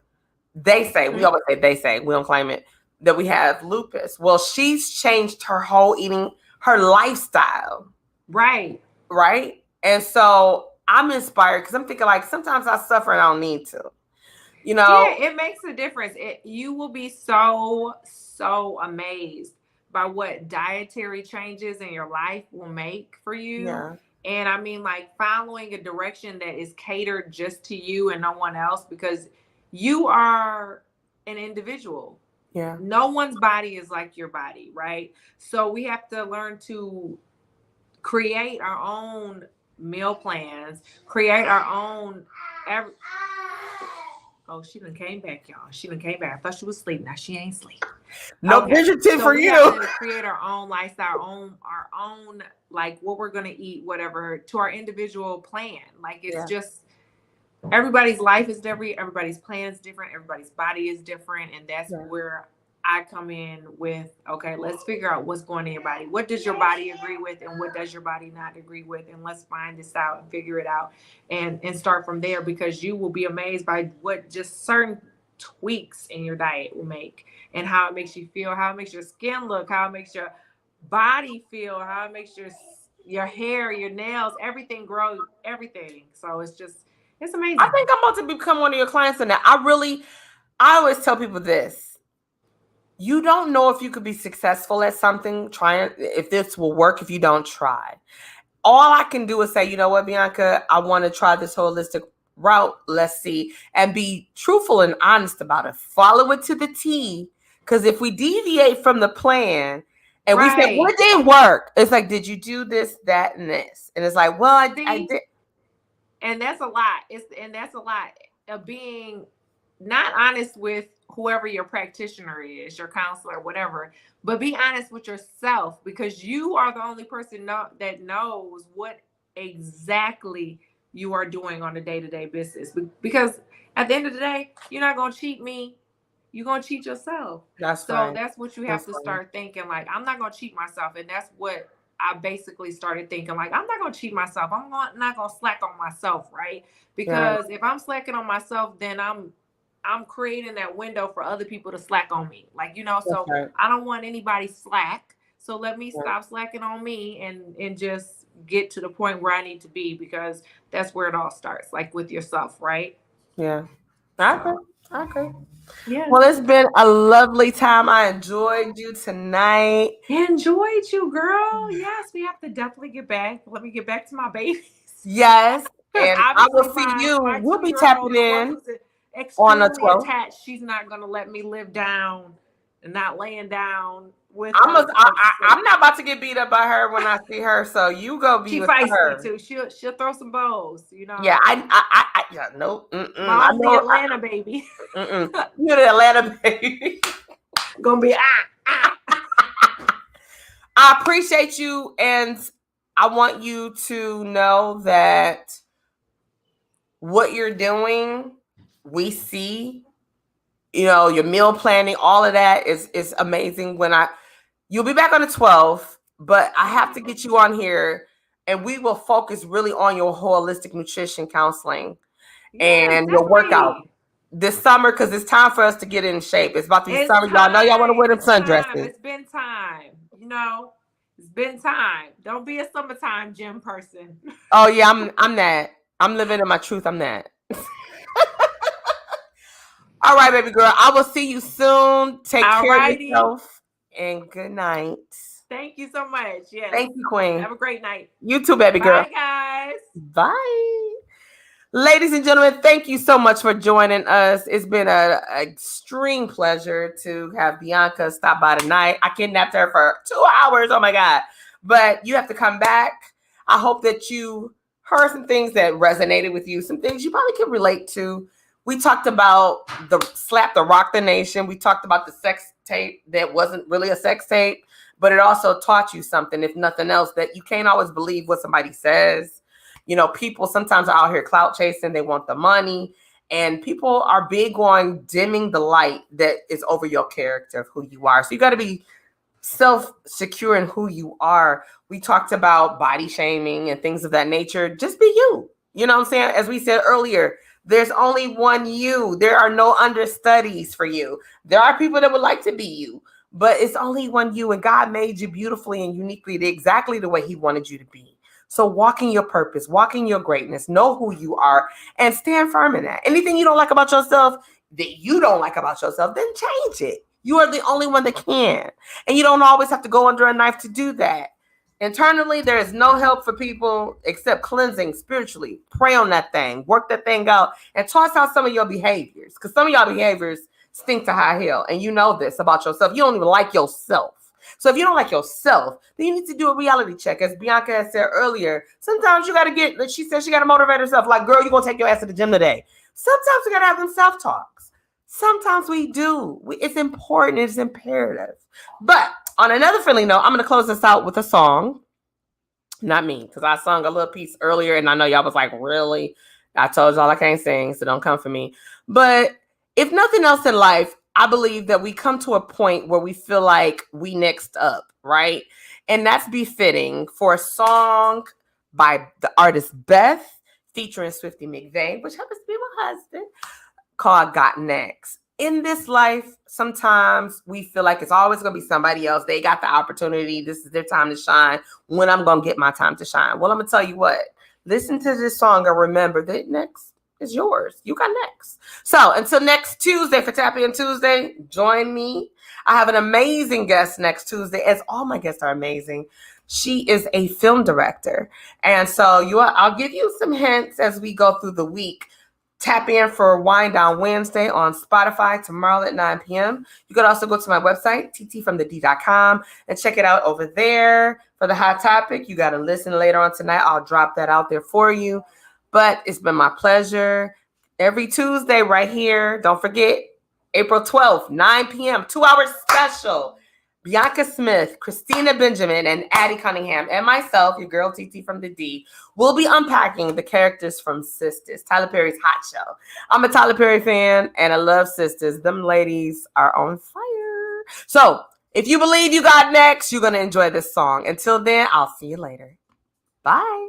we always say they say, we don't claim it, that we have lupus. Well, she's changed her whole her lifestyle. Right. Right. And so I'm inspired because I'm thinking, like, sometimes I suffer and I don't need to. Yeah, it makes a difference. You will be so amazed by what dietary changes in your life will make for you. Yeah. And I mean, like, following a direction that is catered just to you and no one else, because you are an individual. Yeah. No one's body is like your body, right? So we have to learn to create our own meal plans, create our own Oh, she done came back, y'all. She done came back. I thought she was asleep. Now she ain't asleep. No fidgeting for you. We have to create our own lifestyle, our own, like, what we're gonna eat, whatever, to our individual plan. Like, it's just, everybody's life is different, everybody's plan is different, everybody's body is different, and that's where I come in with, okay, let's figure out what's going in your body. What does your body agree with and what does your body not agree with? And let's find this out and figure it out and start from there, because you will be amazed by what just certain tweaks in your diet will make, and how it makes you feel, how it makes your skin look, how it makes your body feel, how it makes your hair, your nails, everything grow, everything. So it's amazing. I think I'm about to become one of your clients in that. I always tell people this. You don't know if you could be successful at something, if this will work if you don't try. All I can do is say, you know what, Bianca, I want to try this holistic route. Let's see. And be truthful and honest about it. Follow it to the T. Because if we deviate from the plan and we say, well, it didn't work. It's like, did you do this, that, and this? And it's like, well, I did. And that's a lot. That's a lot of being not honest with whoever your practitioner is, your counselor, whatever, but be honest with yourself, because you are the only person that knows what exactly you are doing on a day-to-day basis. Because at the end of the day, you're not going to cheat me. You're going to cheat yourself. That's what you have to start thinking. Like, I'm not going to cheat myself. And that's what I basically started thinking. Like, I'm not going to cheat myself. I'm not going to slack on myself, right? Because if I'm slacking on myself, then I'm creating that window for other people to slack on me. Like, so I don't want anybody slack. So let me stop slacking on me and just get to the point where I need to be, because that's where it all starts, like with yourself, right? Yeah. Okay. Yeah. Well, it's been a lovely time. I enjoyed you tonight. Enjoyed you, girl. Yes, we have to definitely get back. Let me get back to my babies. Yes. And I will see you. We'll be tapping in on the 12th. Attached. She's not going to let me live down and not laying down with I'm not about to get beat up by her when I see her. So you go be with her. She fights me too. She'll throw some bows, Yeah, nope. I'm the Atlanta baby. You're the Atlanta baby. Gonna be I appreciate you, and I want you to know that what you're doing, we see. Your meal planning, all of that is amazing. You'll be back on the 12th, but I have to get you on here, and we will focus really on your holistic nutrition counseling and your workout this summer, because it's time for us to get in shape. It's about to be summer. Y'all know y'all want to wear them sundresses. It's been time. It's been time. Don't be a summertime gym person. Oh yeah, I'm that. I'm living in my truth. I'm that. All right, baby girl. I will see you soon. Take care of Alrighty. yourself and good night. Thank you so much. Yes. Thank you, Queen. Have a great night. You too, baby girl. Bye, guys. Bye. Ladies and gentlemen, thank you so much for joining us. It's been an extreme pleasure to have Bianca stop by tonight. I kidnapped her for 2 hours. Oh my God. But you have to come back. I hope that you heard some things that resonated with you, some things you probably can relate to. We talked about the slap the rock the nation. We talked about the sex tape that wasn't really a sex tape, but it also taught you something, if nothing else, that you can't always believe what somebody says. You know, people sometimes are out here clout chasing. They want the money. And people are big on dimming the light that is over your character of who you are. So you got to be self-secure in who you are. We talked about body shaming and things of that nature. Just be you. You know what I'm saying? As we said earlier, there's only one you. There are no understudies for you. There are people that would like to be you, but it's only one you. And God made you beautifully and uniquely exactly the way he wanted you to be. So walk in your purpose, walk in your greatness, know who you are, and stand firm in that. Anything you don't like about yourself, that you don't like about yourself, then change it. You are the only one that can. And you don't always have to go under a knife to do that. Internally, there is no help for people except cleansing spiritually. Pray on that thing, work that thing out, and toss out some of your behaviors. Because some of y'all behaviors stink to high hell. And you know this about yourself. You don't even like yourself. So if you don't like yourself, then you need to do a reality check. As Bianca had said earlier, sometimes you got to get, she said she got to motivate herself. Like, girl, you're going to take your ass to the gym today. Sometimes we got to have them self-talks. Sometimes we do. It's important. It's imperative. But on another friendly note, I'm going to close this out with a song. Not me, because I sung a little piece earlier, and I know y'all was like, really? I told y'all I can't sing, so don't come for me. But if nothing else in life, I believe that we come to a point where we feel like we next up, right? And that's befitting for a song by the artist Beth, featuring Swifty McVeigh, which happens to be my husband, called Got Next. In this life, sometimes we feel like it's always going to be somebody else. They got the opportunity. This is their time to shine. When I'm going to get my time to shine? Well, I'm going to tell you what. Listen to this song and remember that next is yours. You got next. So until next Tuesday for Tap In Tuesday, join me. I have an amazing guest next Tuesday, as all my guests are amazing. She is a film director. And so I'll give you some hints as we go through the week. Tap in for Wind Down Wednesday on Spotify tomorrow at 9 p.m. You could also go to my website, ttfromthed.com, and check it out over there for the hot topic. You got to listen later on tonight. I'll drop that out there for you. But it's been my pleasure. Every Tuesday right here. Don't forget, April 12th, 9 p.m., 2-hour special. Bianca Smith, Christina Benjamin, and Addie Cunningham, and myself, your girl TT from the D, will be unpacking the characters from Sisters, Tyler Perry's hot show. I'm a Tyler Perry fan, and I love Sisters. Them ladies are on fire. So if you believe you got next, you're going to enjoy this song. Until then, I'll see you later. Bye.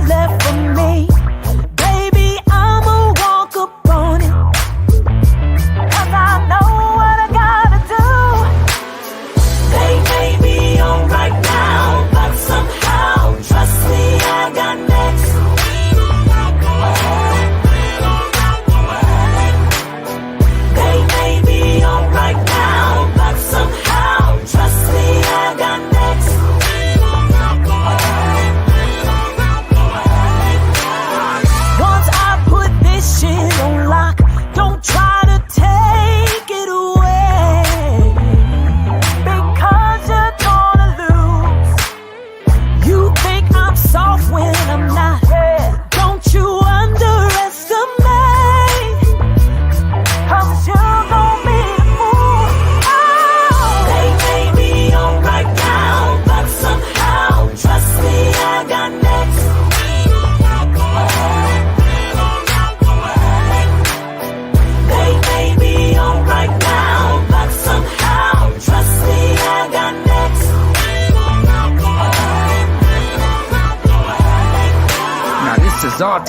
Left for me, baby.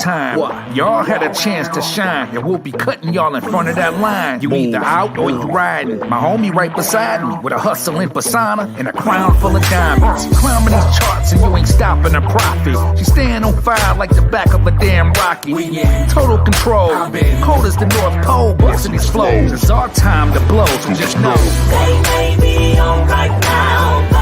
time. Y'all had a chance to shine, and we'll be cutting y'all in front of that line. You either out or you riding. My homie right beside me with a hustling persona and a crown full of diamonds. Climbing these charts and you ain't stopping a profit. She staying on fire like the back of a damn rocket. Total control, cold as the North Pole, busting these flows. It's our time to blow, so just know they may be on right now.